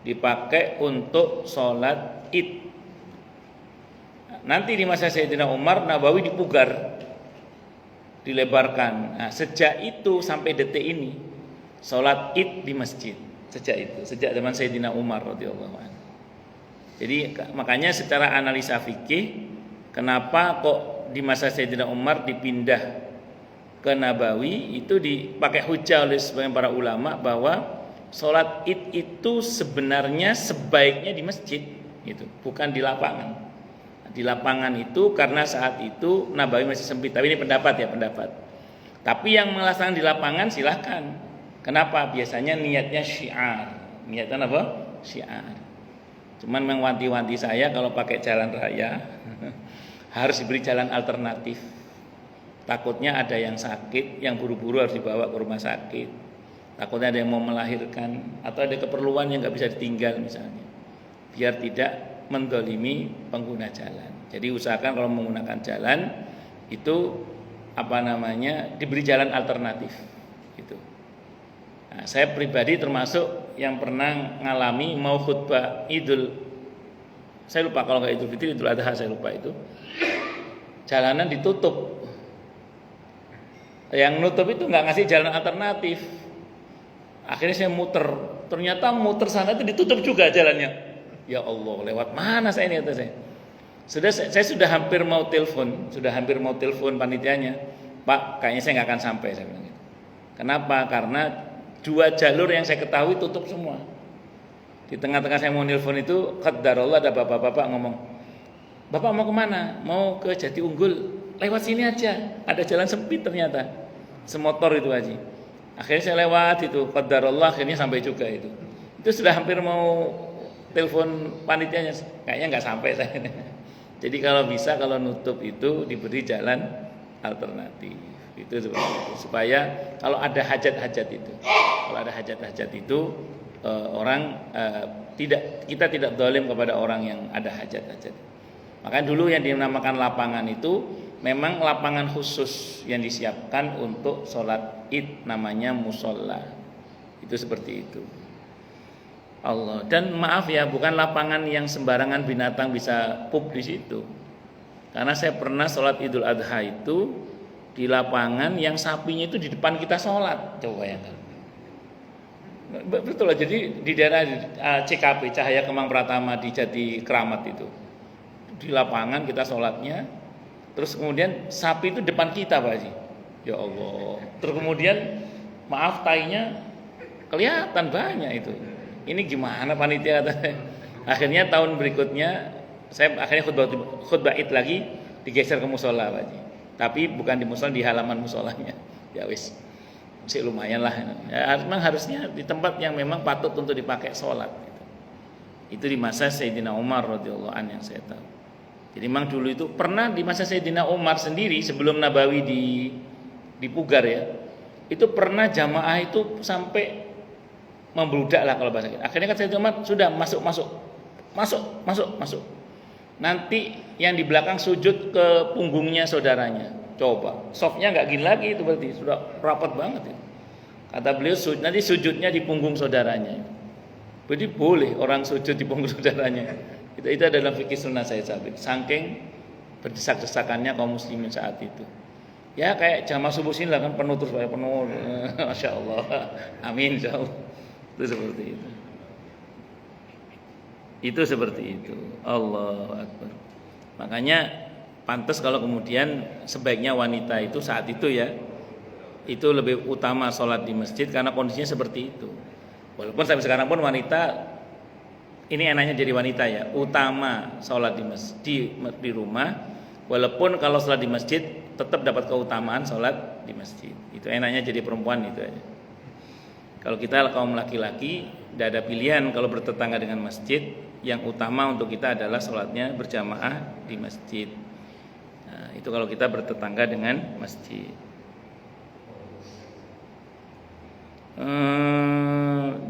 dipakai untuk sholat id. Nanti di masa Sayyidina Umar Nabawi dipugar, dilebarkan. Nah, sejak itu sampai detik ini sholat id di masjid. Sejak zaman Sayyidina Umar radhiyallahu anhu. Jadi makanya secara analisa fikih, kenapa kok di masa Sayyidina Umar dipindah ke Nabawi, itu dipakai hujah oleh sebagian para ulama bahwa sholat id itu sebenarnya sebaiknya di masjid, itu bukan di lapangan. Di lapangan itu karena saat itu Nabawi masih sempit. Tapi ini pendapat. Tapi yang melaksanakan di lapangan silahkan. Kenapa? Biasanya niatnya syiar. Niatnya apa? Syiar. Cuman mengwanti-wanti saya kalau pakai jalan raya harus diberi jalan alternatif. Takutnya ada yang sakit, yang buru-buru harus dibawa ke rumah sakit. Takutnya ada yang mau melahirkan atau ada keperluan yang nggak bisa ditinggal misalnya. Biar tidak mendolimi pengguna jalan. Jadi usahakan kalau menggunakan jalan itu diberi jalan alternatif. Gitu. Nah, saya pribadi termasuk yang pernah ngalami mau khutbah saya lupa kalau nggak Idul Fitri, Idul Adha saya lupa itu. Jalanan ditutup. Yang nutup itu nggak ngasih jalan alternatif. Akhirnya saya muter. Ternyata muter sana itu ditutup juga jalannya. Ya Allah, lewat mana saya ini kata saya. Saya sudah hampir mau telepon panitianya, Pak, kayaknya saya nggak akan sampai, saya bilang gitu. Kenapa? Karena 2 jalur yang saya ketahui tutup semua. Di tengah-tengah saya mau nelpon itu, qadarullah ada bapak-bapak ngomong, Bapak mau kemana? Mau ke Jati Unggul, lewat sini aja, ada jalan sempit ternyata, semotor itu aja. Akhirnya saya lewat itu, qadarullah akhirnya sampai juga itu. Itu sudah hampir mau telepon panitianya, kayaknya nggak sampai saya. Jadi kalau bisa, kalau nutup itu diberi jalan alternatif. Itu seperti itu. Supaya kalau ada hajat-hajat itu, kita tidak zalim kepada orang yang ada hajat-hajat. Makanya dulu yang dinamakan lapangan itu memang lapangan khusus yang disiapkan untuk sholat id, namanya musola. Itu seperti itu. Allah, dan maaf ya, bukan lapangan yang sembarangan binatang bisa pup di situ. Karena saya pernah sholat Idul Adha itu di lapangan yang sapinya itu di depan kita sholat. Coba bayangkan. Betul lah, jadi di daerah CKP Cahaya Kemang Pratama di Jati Keramat itu, di lapangan kita sholatnya, terus kemudian sapi itu depan kita, Pak Haji. Ya Allah. Terus kemudian maaf, tainya kelihatan banyak itu. Ini gimana panitia? Akhirnya tahun berikutnya saya akhirnya khutbah id lagi, digeser ke musola, Pak Haji. Tapi bukan di musola, di halaman musolanya. Ya wis, masih lumayan lah. Ya, memang harusnya di tempat yang memang patut untuk dipakai sholat. Itu di masa Sayyidina Umar radhiyallahu anhu yang saya tahu. Jadi memang dulu itu pernah di masa Sayyidina Umar sendiri, sebelum Nabawi di Pugar ya, itu pernah jamaah itu sampai membludak lah kalau bahasa kita. Akhirnya kan Sayyidina Umar sudah masuk. Nanti yang di belakang sujud ke punggungnya saudaranya. Coba, softnya nggak gini lagi itu, berarti sudah rapat banget itu. Kata beliau, nanti sujudnya di punggung saudaranya. Jadi boleh orang sujud di punggung saudaranya. Itu adalah fikih sunnah Sayyid Sabiq. Saking berdesak-desakannya kaum muslimin saat itu. Ya kayak jamaah subuh sini lah kan, penuh terus, penuh. Masya Allah. Amin insyaallah. Itu seperti itu. Itu seperti itu. Allahu Akbar. Makanya pantas kalau kemudian sebaiknya wanita itu saat itu ya, itu lebih utama sholat di masjid karena kondisinya seperti itu. Walaupun sampai sekarang pun wanita, ini enaknya jadi wanita ya, utama sholat di masjid, di rumah. Walaupun kalau sholat di masjid tetap dapat keutamaan sholat di masjid. Itu enaknya jadi perempuan itu aja. Kalau kita kaum laki-laki tidak ada pilihan kalau bertetangga dengan masjid, yang utama untuk kita adalah sholatnya berjamaah di masjid. Nah, itu kalau kita bertetangga dengan masjid.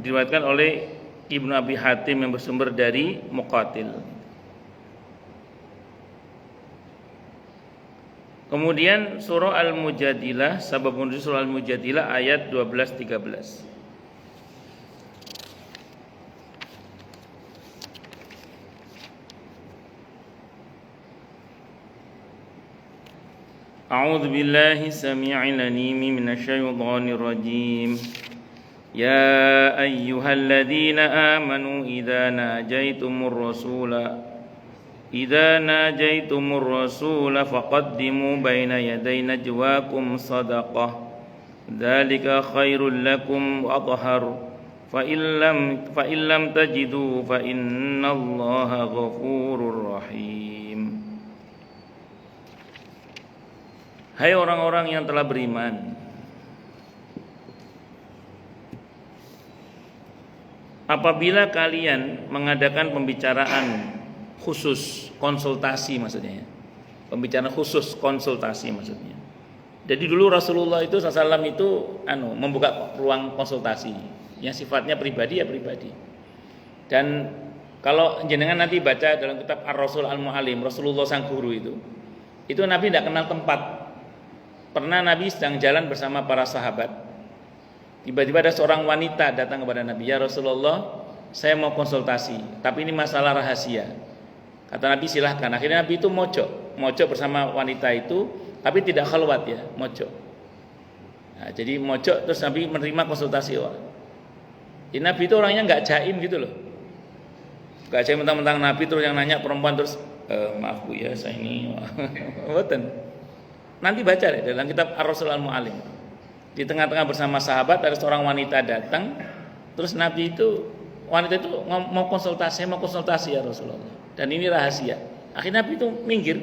Diriwayatkan oleh Ibnu Abi Hatim yang bersumber dari Muqatil. Kemudian surah Al-Mujadilah, sabab nuzul surah Al-Mujadilah ayat 12-13. A'udzu billahi samii'il 'aliim minasy syaithaanir rajiim. Ya ayyuhalladzina amanu idza najaitumur rasula faqaddimu baina yaday najwakum shadaqah. Dzalika khairul lakum wa athhar. Fa illam tajidu fa innallaha ghafurur rahim. Hai orang-orang yang telah beriman, apabila kalian mengadakan pembicaraan khusus, konsultasi maksudnya, pembicaraan khusus konsultasi maksudnya. Jadi dulu Rasulullah itu SAW itu membuka ruang konsultasi yang sifatnya pribadi ya pribadi. Dan kalau jenengan nanti baca dalam kitab Ar-Rasul Al-Mu'alim, Rasulullah sang guru itu Nabi tidak kenal tempat. Pernah Nabi sedang jalan bersama para sahabat, tiba-tiba ada seorang wanita datang kepada Nabi, ya Rasulullah, saya mau konsultasi, tapi ini masalah rahasia. Kata Nabi, silahkan. Akhirnya Nabi itu mojok bersama wanita itu, tapi tidak khalwat ya, mojok. Nah, jadi mojok terus Nabi menerima konsultasi orang. Jadi Nabi itu orangnya nggak jaim gitu loh, nggak jaim mentang-mentang Nabi terus yang nanya perempuan terus Maaf Bu ya, saya ini mboten. Nanti baca deh dalam kitab Ar-Rasul Al-Mu'allim. Di tengah-tengah bersama sahabat ada seorang wanita datang, terus Nabi itu wanita itu mau konsultasi ya Rasulullah. Dan ini rahasia. Akhirnya Nabi itu minggir,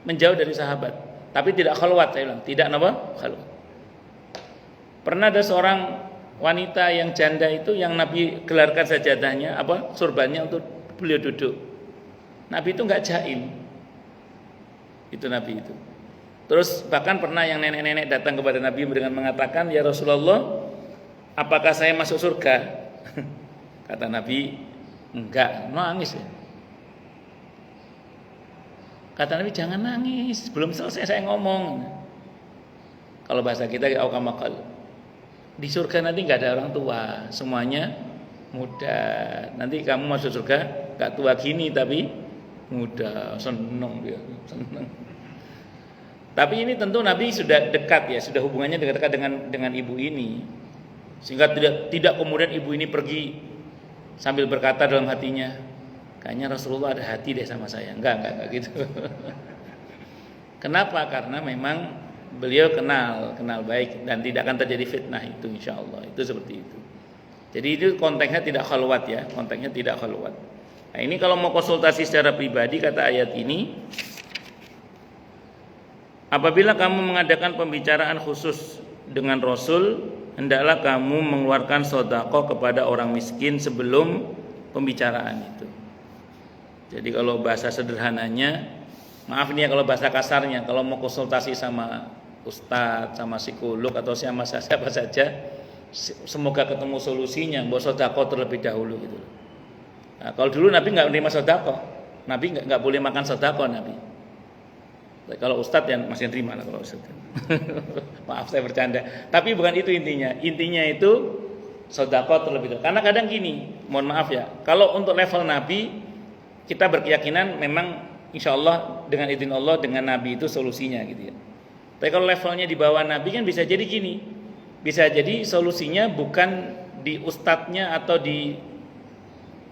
menjauh dari sahabat. Tapi tidak khalwat, saya bilang, tidak khalwat. Pernah ada seorang wanita yang janda itu yang Nabi gelarkan sajadahnya, surbannya untuk beliau duduk. Nabi itu enggak jaim. Itu Nabi itu. Terus bahkan pernah yang nenek-nenek datang kepada Nabi dengan mengatakan, "Ya Rasulullah, apakah saya masuk surga?" Kata Nabi, "Enggak." Nangis ya. Kata Nabi, "Jangan nangis, belum selesai saya ngomong." Kalau bahasa kita aukamakal. Di surga nanti enggak ada orang tua, semuanya muda. Nanti kamu masuk surga enggak tua gini tapi muda, seneng dia, seneng. Tapi ini tentu Nabi sudah dekat ya, sudah hubungannya dekat dengan ibu ini. Sehingga tidak kemudian ibu ini pergi sambil berkata dalam hatinya, "Kayaknya Rasulullah ada hati deh sama saya." Enggak gitu. Kenapa? Karena memang beliau kenal baik dan tidak akan terjadi fitnah itu insyaallah. Itu seperti itu. Jadi itu konteksnya tidak khalwat ya, konteksnya tidak khalwat. Nah, ini kalau mau konsultasi secara pribadi kata ayat ini, apabila kamu mengadakan pembicaraan khusus dengan Rasul, hendaklah kamu mengeluarkan sedekah kepada orang miskin sebelum pembicaraan itu. Jadi kalau bahasa sederhananya, maaf nih ya kalau bahasa kasarnya, kalau mau konsultasi sama ustadz, sama psikolog atau sama siapa saja, semoga ketemu solusinya, buat sedekah terlebih dahulu gitu. Nah, kalau dulu Nabi nggak menerima sedekah, Nabi nggak boleh makan sedekah Nabi. Kalau ustadz yang masih terima lah kalau ustadz. Maaf saya bercanda. Tapi bukan itu intinya. Intinya itu sedekah terlebih dahulu. Karena kadang gini, mohon maaf ya, kalau untuk level Nabi kita berkeyakinan memang insya Allah dengan izin Allah dengan Nabi itu solusinya gitu ya. Tapi kalau levelnya di bawah Nabi kan bisa jadi gini, bisa jadi solusinya bukan di ustadznya atau di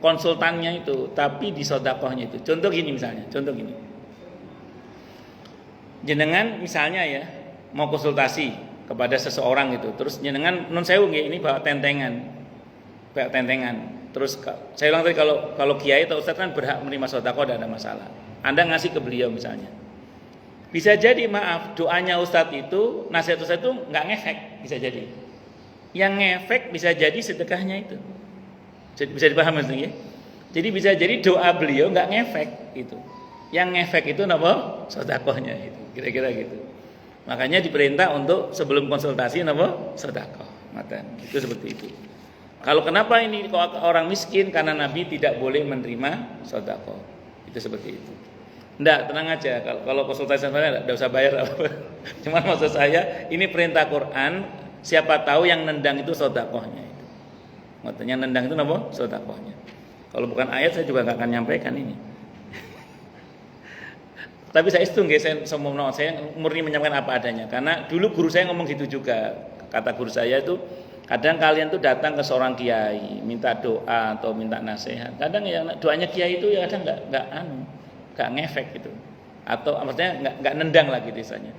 konsultannya itu, tapi di sedekahnya itu. Contoh gini misalnya, jenengan misalnya ya mau konsultasi kepada seseorang gitu, terus jenengan nun sewu nggih ini bawa tentengan. Terus saya bilang tadi kalau kiai atau ustadz kan berhak menerima sedekah, tidak ada masalah. Anda ngasih ke beliau misalnya. Bisa jadi maaf doanya ustadz itu, nasihat ustadz itu nggak ngefek, bisa jadi. Yang ngefek bisa jadi sedekahnya itu. Bisa dipahami maksudnya? Jadi bisa jadi doa beliau nggak ngefek itu. Yang ngefek itu napa? Sedekahnya itu. Kira-kira gitu. Makanya diperintah untuk sebelum konsultasi napa? Sedekah. Matan. Itu seperti itu. Kalau kenapa ini orang miskin? Karena Nabi tidak boleh menerima sedekah. Itu seperti itu. Enggak, tenang aja. Kalau konsultasi saya enggak usah bayar apa. Cuma maksud saya ini perintah Quran, siapa tahu yang nendang itu sedekahnya itu. Maksudnya nendang itu napa? Sedekahnya. Kalau bukan ayat saya juga enggak akan nyampaikan ini. Tapi saya setuju, saya murni menyampaikan apa adanya. Karena dulu guru saya ngomong gitu juga. Kata guru saya itu, kadang kalian tuh datang ke seorang kiai, minta doa atau minta nasihat. Kadang yang doanya kiai itu ya kadang nggak ngefek gitu. Atau maksudnya nggak nendang lagi desanya.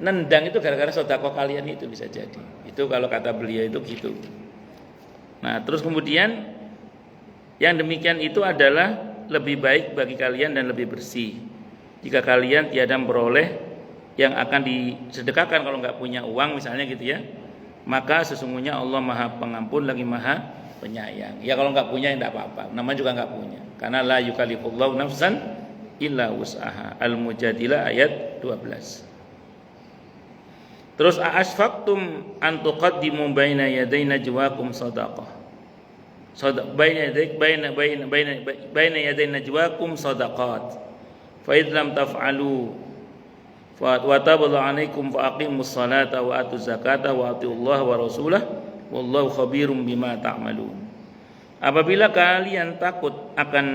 Nendang itu gara-gara sedekah kalian itu bisa jadi. Itu kalau kata beliau itu gitu. Nah, terus kemudian yang demikian itu adalah lebih baik bagi kalian dan lebih bersih. Jika kalian tiada memperoleh yang akan disedekahkan kalau nggak punya uang misalnya gitu ya, maka sesungguhnya Allah Maha Pengampun lagi Maha Penyayang. Ya kalau nggak punya ya nggak apa-apa, namanya juga nggak punya. Karena la yukallifullahu nafsan illa wus'aha. Al-Mujadilah ayat 12. Terus asfaqtum an tuqaddimu baina yaday najwakum sadaqah. Baina yaday najwakum sadaqat. Fa id lam taf'alu wa taballu 'alaikum fa aqimus salata wa atuz zakata wa atiullaha wa rasulahu wallahu khabirum bima ta'malun. Apabila kalian takut akan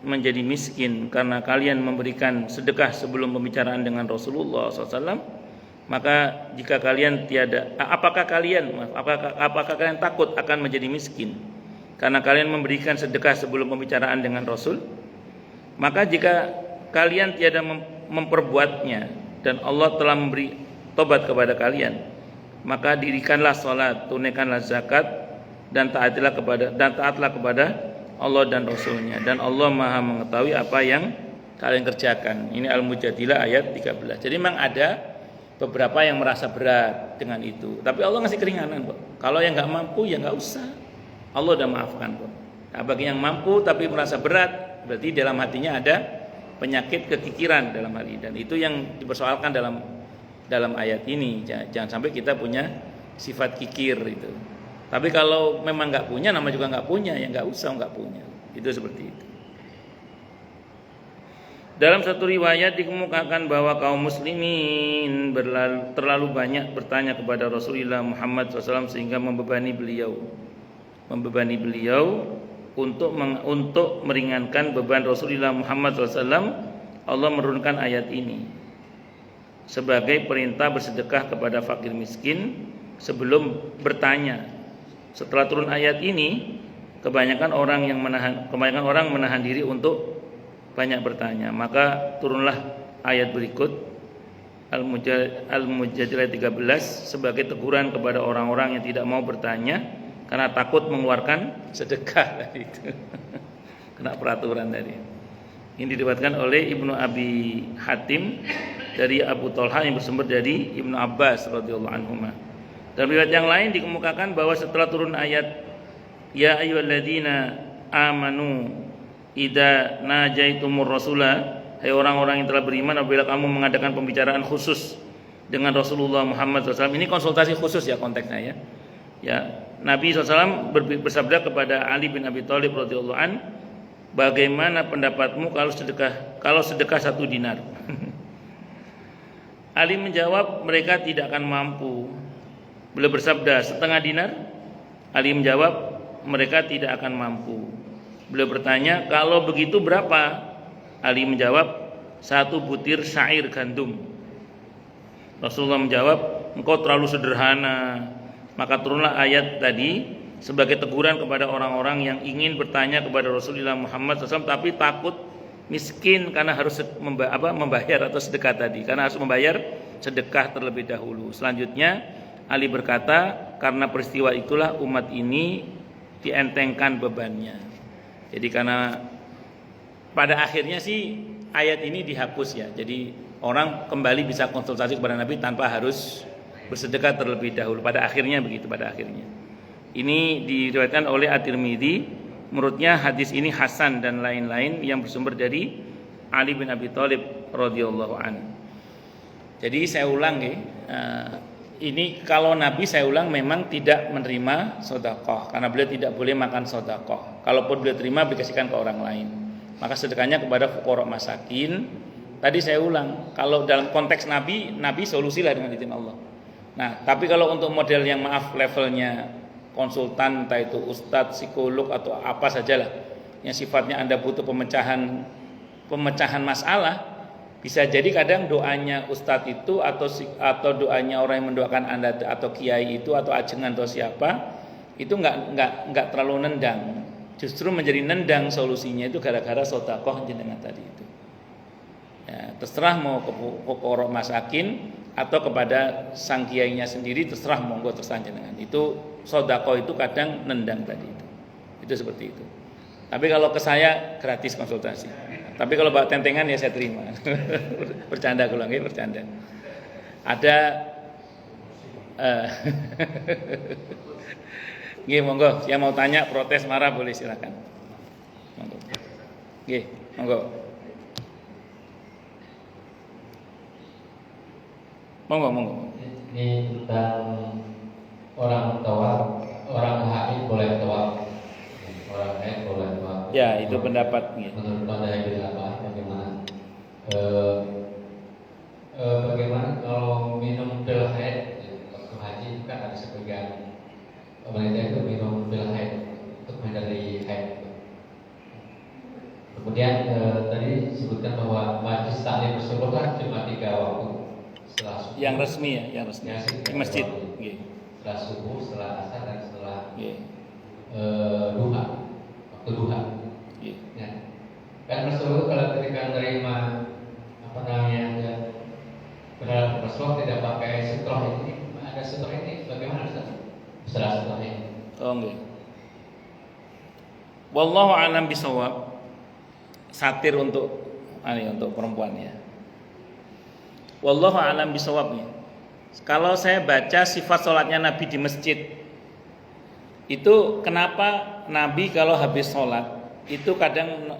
menjadi miskin karena kalian memberikan sedekah sebelum pembicaraan dengan Rasulullah SAW, maka jika kalian apakah kalian takut akan menjadi miskin karena kalian memberikan sedekah sebelum pembicaraan dengan Rasul? Maka jika kalian tiada memperbuatnya dan Allah telah memberi tobat kepada kalian, maka dirikanlah salat, tunaikanlah zakat dan taatlah kepada Allah dan Rasulnya, dan Allah Maha mengetahui apa yang kalian kerjakan. Ini Al-Mujadilah ayat 13. Jadi memang ada beberapa yang merasa berat dengan itu, tapi Allah ngasih keringanan kok. Kalau yang nggak mampu ya nggak usah, Allah udah maafkan kok. Nah, bagi yang mampu tapi merasa berat, berarti dalam hatinya ada penyakit kekikiran dalam hal ini, dan itu yang dipersoalkan dalam ayat ini. Jangan sampai kita punya sifat kikir itu. Tapi kalau memang nggak punya, nama juga nggak punya, ya nggak usah nggak punya. Itu seperti itu. Dalam satu riwayat dikemukakan bahwa kaum muslimin terlalu banyak bertanya kepada Rasulullah Muhammad SAW sehingga membebani beliau untuk meringankan beban Rasulullah Muhammad SAW. Allah menurunkan ayat ini sebagai perintah bersedekah kepada fakir miskin sebelum bertanya. Setelah turun ayat ini, kebanyakan orang menahan diri untuk banyak bertanya. Maka turunlah ayat berikut, Al-Mujadilah 13, sebagai teguran kepada orang-orang yang tidak mau bertanya karena takut mengeluarkan sedekah tadi itu. Kena peraturan tadi. Ini diriwayatkan oleh Ibnu Abi Hatim dari Abu Thalha yang bersumber dari Ibnu Abbas radhiyallahu anhuma. Dalam riwayat yang lain dikemukakan bahwa setelah turun ayat ya ayyuhalladzina amanu idza najaitumur rasula, hai orang-orang yang telah beriman, apabila kamu mengadakan pembicaraan khusus dengan Rasulullah Muhammad SAW. Ini konsultasi khusus ya konteksnya ya. Nabi SAW bersabda kepada Ali bin Abi Thalib radhiyallahu an, bagaimana pendapatmu kalau sedekah 1 dinar? Ali menjawab, mereka tidak akan mampu. Beliau bersabda, 1/2 dinar? Ali menjawab, mereka tidak akan mampu. Beliau bertanya, kalau begitu berapa? Ali menjawab, 1 butir syair gandum. Rasulullah menjawab, engkau terlalu sederhana. Maka turunlah ayat tadi sebagai teguran kepada orang-orang yang ingin bertanya kepada Rasulullah Muhammad SAW tapi takut miskin karena harus membayar atau sedekah tadi, karena harus membayar sedekah terlebih dahulu. Selanjutnya Ali berkata, karena peristiwa itulah umat ini dientengkan bebannya. Jadi karena pada akhirnya sih ayat ini dihapus ya. Jadi orang kembali bisa konsultasi kepada Nabi tanpa harus bersedekah terlebih dahulu. Pada akhirnya begitu, pada akhirnya. Ini diriwayatkan oleh At-Tirmidzi. Menurutnya hadis ini hasan dan lain-lain yang bersumber dari Ali bin Abi Thalib radhiyallahu an. Jadi saya ulang ya. Ini kalau Nabi saya ulang memang tidak menerima sedekah karena beliau tidak boleh makan sedekah. Kalaupun beliau terima dikasihkan ke orang lain. Maka sedekahnya kepada fuqara masakin. Tadi saya ulang, kalau dalam konteks Nabi solusilah dengan izin Allah. Nah, tapi kalau untuk model yang maaf levelnya konsultan, entah itu ustadz, psikolog atau apa sajalah yang sifatnya Anda butuh pemecahan masalah, bisa jadi kadang doanya ustadz itu atau doanya orang yang mendoakan Anda atau kiai itu atau ajengan atau siapa itu enggak terlalu nendang. Justru menjadi nendang solusinya itu gara-gara sedekah jenengan tadi itu. Ya, terserah mau ke fuqara masakin atau kepada sang kiainya sendiri, terserah monggo terserah jenengan. Itu sedekah itu kadang nendang tadi itu. Itu seperti itu. Tapi kalau ke saya gratis konsultasi. Tapi kalau bawa tentengan ya saya terima. Bercanda kalau nggih, bercanda. Ada nggih monggo, yang mau tanya, protes, marah boleh silakan. Monggo. Nggih, monggo. Monggo. Ini tentang orang tawaf, orang haid boleh tawaf. Orang haid boleh tawaf. Ya, itu pendapat gitu. Menurut Anda bagaimana? Bagaimana kalau minum pil haid waktu haji kan ada sebagian pemerintah itu minum pil haid untuk menghindari haid. Kemudian tadi disebutkan bahwa majlis taklim tersebut kan cuma 3 waktu setelah subuh. Yang resmi ya, yang resmi di masjid. Setelah subuh, setelah asar dan setelah duha, waktu duha. Ya. Kan Rasulullah kalau ketika menerima apa namanya ya, benar Rasulullah tidak pakai sutroh ini, ada sutroh ini bagaimana Ustaz? Setelah sutroh ini. Oh enggak. Wallahu a'lam bishawab. Satir untuk perempuan ya. Wallahu a'lam bishawabnya. Kalau saya baca sifat sholatnya Nabi di masjid, itu kenapa Nabi kalau habis sholat itu kadang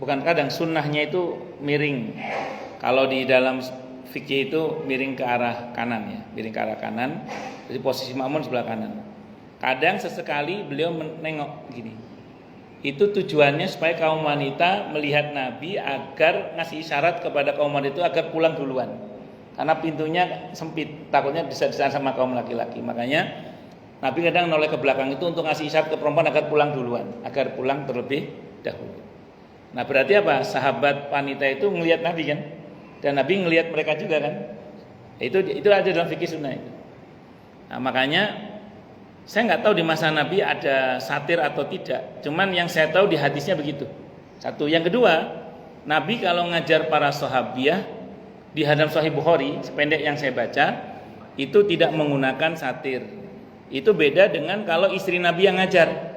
bukan kadang, sunnahnya itu miring. Kalau di dalam fikih itu miring ke arah kanan ya, miring ke arah kanan. Jadi posisi makmum sebelah kanan. Kadang sesekali beliau menengok gini. Itu tujuannya supaya kaum wanita melihat Nabi agar ngasih isyarat kepada kaum wanita itu agar pulang duluan. Karena pintunya sempit, takutnya bisa-bisa sama kaum laki-laki. Makanya Nabi kadang noleh ke belakang itu untuk ngasih isyarat ke perempuan agar pulang duluan, agar pulang terlebih dahulu. Nah, berarti apa? Sahabat wanita itu ngelihat Nabi kan? Dan Nabi ngelihat mereka juga kan? Itu ada dalam fikih sunnah itu. Nah, makanya saya nggak tahu di masa Nabi ada satir atau tidak. Cuman yang saya tahu di hadisnya begitu. Satu, yang kedua, Nabi kalau ngajar para sahabiah di hadam Sahih Bukhari, sependek yang saya baca, itu tidak menggunakan satir. Itu beda dengan kalau istri Nabi yang ngajar.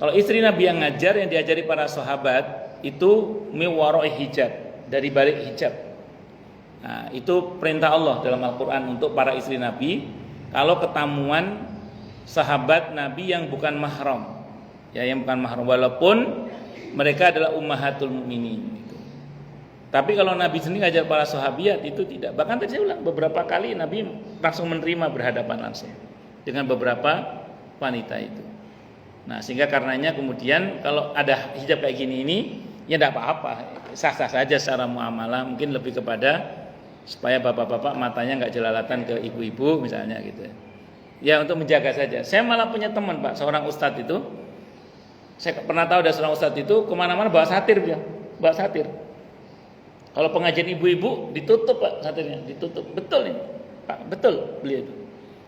Kalau istri Nabi yang ngajar yang diajari para sahabat itu miwaro'i hijab, dari balik hijab. Nah, itu perintah Allah dalam Al-Quran untuk para istri Nabi. Kalau ketamuan sahabat Nabi yang bukan mahram, ya, yang bukan mahram, walaupun mereka adalah ummahatul mukminin gitu. Tapi kalau Nabi sendiri ngajar para sahabiat itu tidak. Bahkan tadi saya ulang, beberapa kali Nabi langsung menerima berhadapan langsung dengan beberapa wanita itu. Nah, sehingga karenanya kemudian kalau ada hijab kayak gini ini ya tidak apa-apa, sah-sah saja secara muamalah, mungkin lebih kepada supaya bapak-bapak matanya nggak jelalatan ke ibu-ibu misalnya gitu. Ya, untuk menjaga saja. Saya malah punya teman Pak, seorang ustadz itu. Saya pernah tahu ada seorang ustadz itu kemana-mana bawa satir dia, bawa satir. Kalau pengajian ibu-ibu ditutup Pak satirnya, ditutup. Betul ini Pak, betul beliau itu.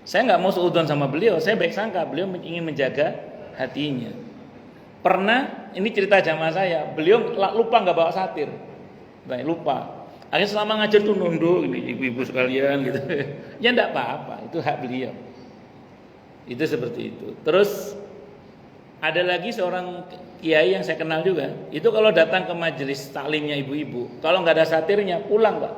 Saya nggak mau seudon sama beliau, saya baik sangka beliau ingin menjaga hatinya. Pernah, ini cerita jamaah saya, beliau lupa nggak bawa satir, baik lupa. Akhirnya selama ngajar tuh nunduk ini ibu-ibu sekalian gitu. Ya enggak apa-apa, itu hak beliau. Itu seperti itu. Terus ada lagi seorang kiai yang saya kenal juga. Itu kalau datang ke majelis taklimnya ibu-ibu, kalau nggak ada satirnya pulang Pak.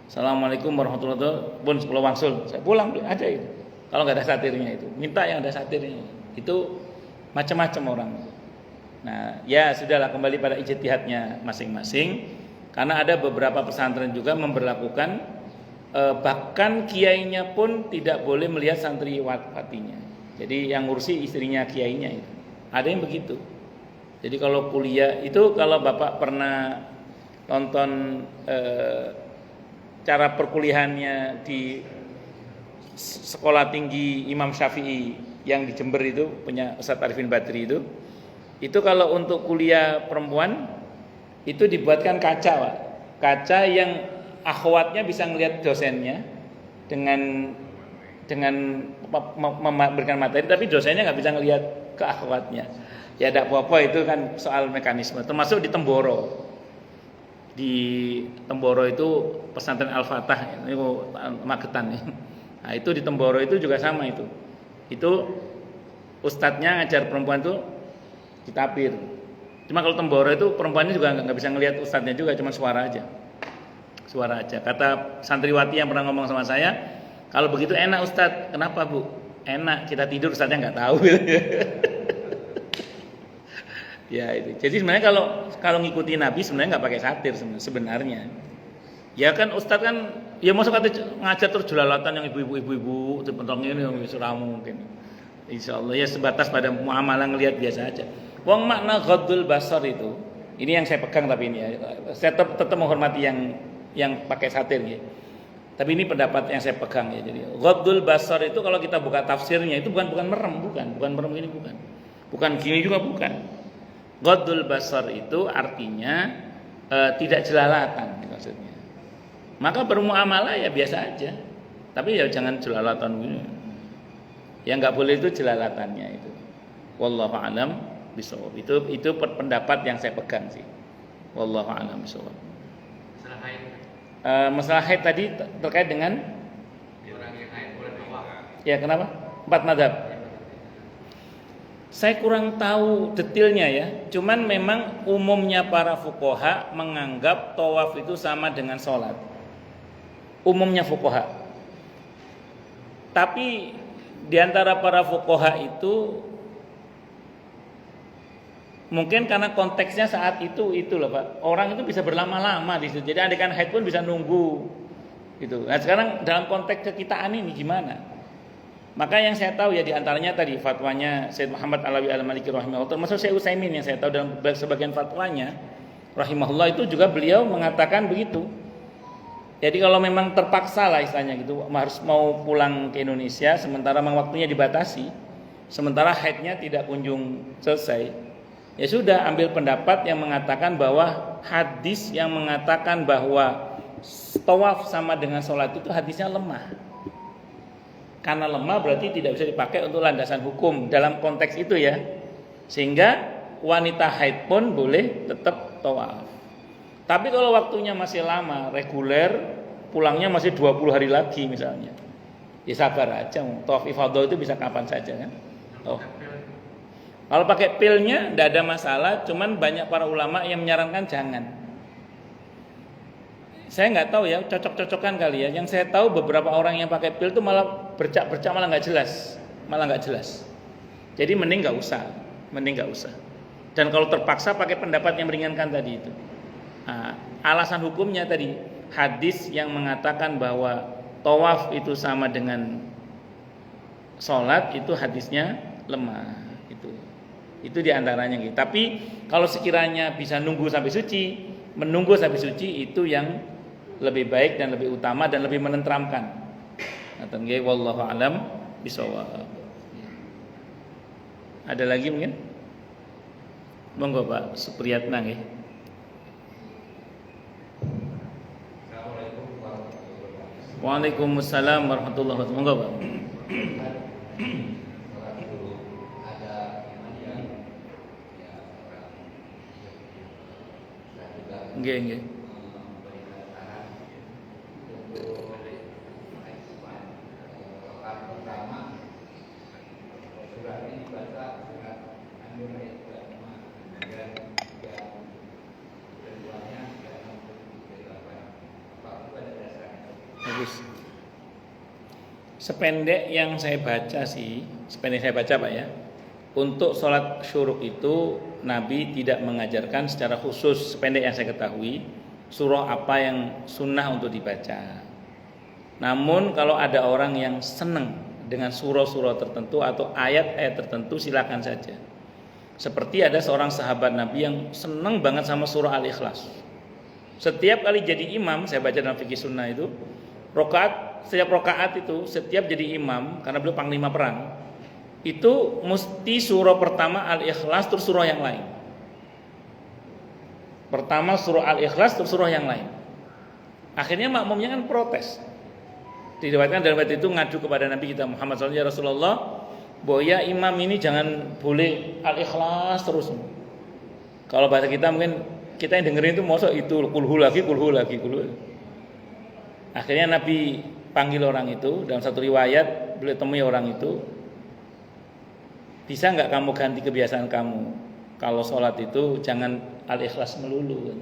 Assalamualaikum warahmatullahi wabarakatuh. Pun 10 wangsul, saya pulang aja itu. Kalau nggak ada satirnya itu, minta yang ada satirnya. Itu macam-macam orang. Nah, ya sudahlah, kembali pada ijtihadnya masing-masing. Karena ada beberapa pesantren juga memberlakukan bahkan kiainya pun tidak boleh melihat santriwatinya. Jadi yang ngurusi istrinya kiainya itu. Ada yang begitu. Jadi kalau kuliah itu, kalau Bapak pernah nonton cara perkuliahannya di sekolah tinggi Imam Syafi'i yang di Jember itu, punya Ustaz Arifin Badri itu kalau untuk kuliah perempuan itu dibuatkan kaca Pak. Kaca yang akhwatnya bisa ngelihat dosennya dengan memberikan materi, tapi dosennya nggak bisa ngelihat ke akhwatnya. Ya tidak apa-apa, itu kan soal mekanisme. Termasuk di Temboro. Di Temboro itu pesantren Al-Fatah, ini Magetan ya. Nah, itu di Temboro itu juga sama itu. Itu ustadznya ngajar perempuan itu ditapir. Cuma kalau Temboro itu perempuannya juga nggak bisa ngelihat ustadznya juga, cuma suara aja. Suara aja. Kata santriwati yang pernah ngomong sama saya, kalau begitu enak Ustadz. Kenapa Bu? Enak, kita tidur Ustadznya nggak tahu. Ya itu. Jadi sebenarnya kalau ngikuti Nabi sebenarnya nggak pakai satir sebenarnya. Ya kan Ustadz kan, ya masa kata ngajar terus jelalatan yang ibu-ibu pentongnya ini yang suramu mungkin. Insya Allah ya sebatas pada muamalah ngelihat biasa aja. Wong makna ghaddul basar itu, ini yang saya pegang, tapi ini ya, saya tetap menghormati yang pakai satir ya. Tapi ini pendapat yang saya pegang ya. Jadi ghaddul basar itu kalau kita buka tafsirnya itu bukan merem, bukan merem ini, bukan gini juga bukan. Ghaddul basar itu artinya tidak jelalatan maksudnya. Maka bermuamalah ya biasa aja. Tapi ya jangan jelalatan gini. Yang nggak boleh itu jelalatannya itu. Wallahu a'lam bisawab. Itu pendapat yang saya pegang sih. Wallahu a'lam bisawab. Masalah haid. Masalah haid tadi terkait dengan Orang yang haid boleh tawaf. ya kenapa? 4 mazhab. Saya kurang tahu detailnya ya. Cuman memang umumnya para fuqaha menganggap tawaf itu sama dengan sholat. Umumnya fuqaha. Tapi di antara para fuqaha itu mungkin karena konteksnya saat itu loh Pak. Orang itu bisa berlama-lama di situ. Jadi adekan haid pun bisa nunggu gitu. Nah, sekarang dalam konteks kekitaan ini gimana? Maka yang saya tahu ya di antaranya tadi fatwanya Syed Muhammad Alawi Al-Maliki rahimahullah, termasuk Syekh Utsaimin yang saya tahu dalam sebagian fatwanya rahimahullah itu juga beliau mengatakan begitu. Jadi kalau memang terpaksa lah istilahnya gitu harus mau pulang ke Indonesia sementara memang waktunya dibatasi, sementara haidnya tidak kunjung selesai, ya sudah ambil pendapat yang mengatakan bahwa hadis yang mengatakan bahwa tawaf sama dengan sholat itu hadisnya lemah. Karena lemah berarti tidak bisa dipakai untuk landasan hukum dalam konteks itu ya. Sehingga wanita haid pun boleh tetap tawaf. Tapi kalau waktunya masih lama, reguler, pulangnya masih 20 hari lagi misalnya. Ya sabar aja, tawaf ifadah itu bisa kapan saja kan. Oh. Kalau pakai pilnya tidak ada masalah, cuman banyak para ulama yang menyarankan jangan. Saya nggak tahu ya, cocok-cocokan kali ya. Yang saya tahu beberapa orang yang pakai pil itu malah bercak malah nggak jelas. Jadi mending nggak usah. Dan kalau terpaksa pakai pendapat yang meringankan tadi itu. Nah, alasan hukumnya tadi hadis yang mengatakan bahwa tawaf itu sama dengan sholat itu hadisnya lemah. Itu diantaranya gitu. Tapi kalau sekiranya bisa menunggu sampai suci itu yang lebih baik dan lebih utama dan lebih menenteramkan. Ngaten nggih wallahu alam bisawab. Ada lagi mungkin? Monggo Pak Supriyatna nggih. Assalamualaikum warahmatullahi wabarakatuh. Waalaikumsalam warahmatullahi wabarakatuh. Monggo Pak. Nggih. Bagus. Sependek yang saya baca Pak ya. Untuk sholat syuruk itu Nabi tidak mengajarkan secara khusus, sependek yang saya ketahui, surah apa yang sunnah untuk dibaca. Namun kalau ada orang yang senang dengan surah-surah tertentu atau ayat-ayat tertentu silakan saja. Seperti ada seorang sahabat Nabi yang senang banget sama surah Al-Ikhlas. Setiap kali jadi imam, saya baca dalam fikih sunnah itu, setiap rakaat itu setiap jadi imam karena beliau panglima perang. Itu mesti surah pertama Al-Ikhlas terus surah yang lain. Pertama surah Al-Ikhlas terus surah yang lain. Akhirnya makmumnya kan protes. Diriwayatkan dalam ayat itu ngadu kepada Nabi kita Muhammad SAW, ya Rasulullah, bahwa ya imam ini jangan boleh Al-Ikhlas terus. Kalau bahasa kita mungkin kita yang dengerin itu mosok itu kulhu lagi. Akhirnya Nabi panggil orang itu, dalam satu riwayat beliau temui orang itu, bisa nggak kamu ganti kebiasaan kamu? Kalau sholat itu jangan Al-Ikhlas melulu.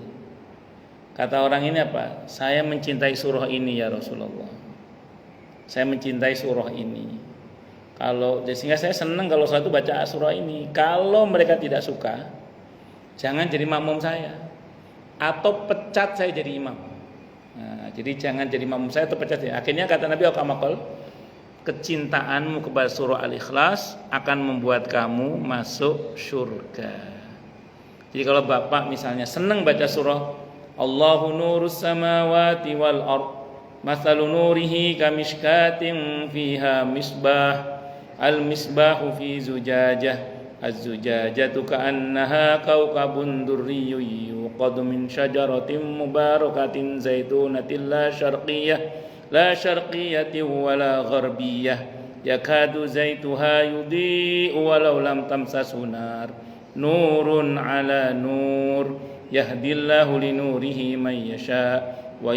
Kata orang ini apa? Saya mencintai surah ini ya Rasulullah. Saya mencintai surah ini. Sehingga saya senang kalau sholat itu baca surah ini. Kalau mereka tidak suka, jangan jadi makmum saya, atau pecat saya jadi imam. Nah, jadi jangan jadi makmum saya atau pecat saya. Akhirnya kata Nabi Akamakal, kecintaanmu kepada surah Al-Ikhlas akan membuat kamu masuk surga. Jadi kalau bapak misalnya senang baca surah Allahu nurus samawati wal ard, mathalu nurihi kamishkatin fiha misbah, al-misbahu fi zujajah, az-zujajatu ka'annaha kawkabun durriyyun yuqadu min syajaratin mubarakatin zaitunatin la syarqiyatin wala gharbiyah yakadu zaituha yudhi'u walau lam tamsasu nar nurun ala nur yahdillahu linurihi man yasha wa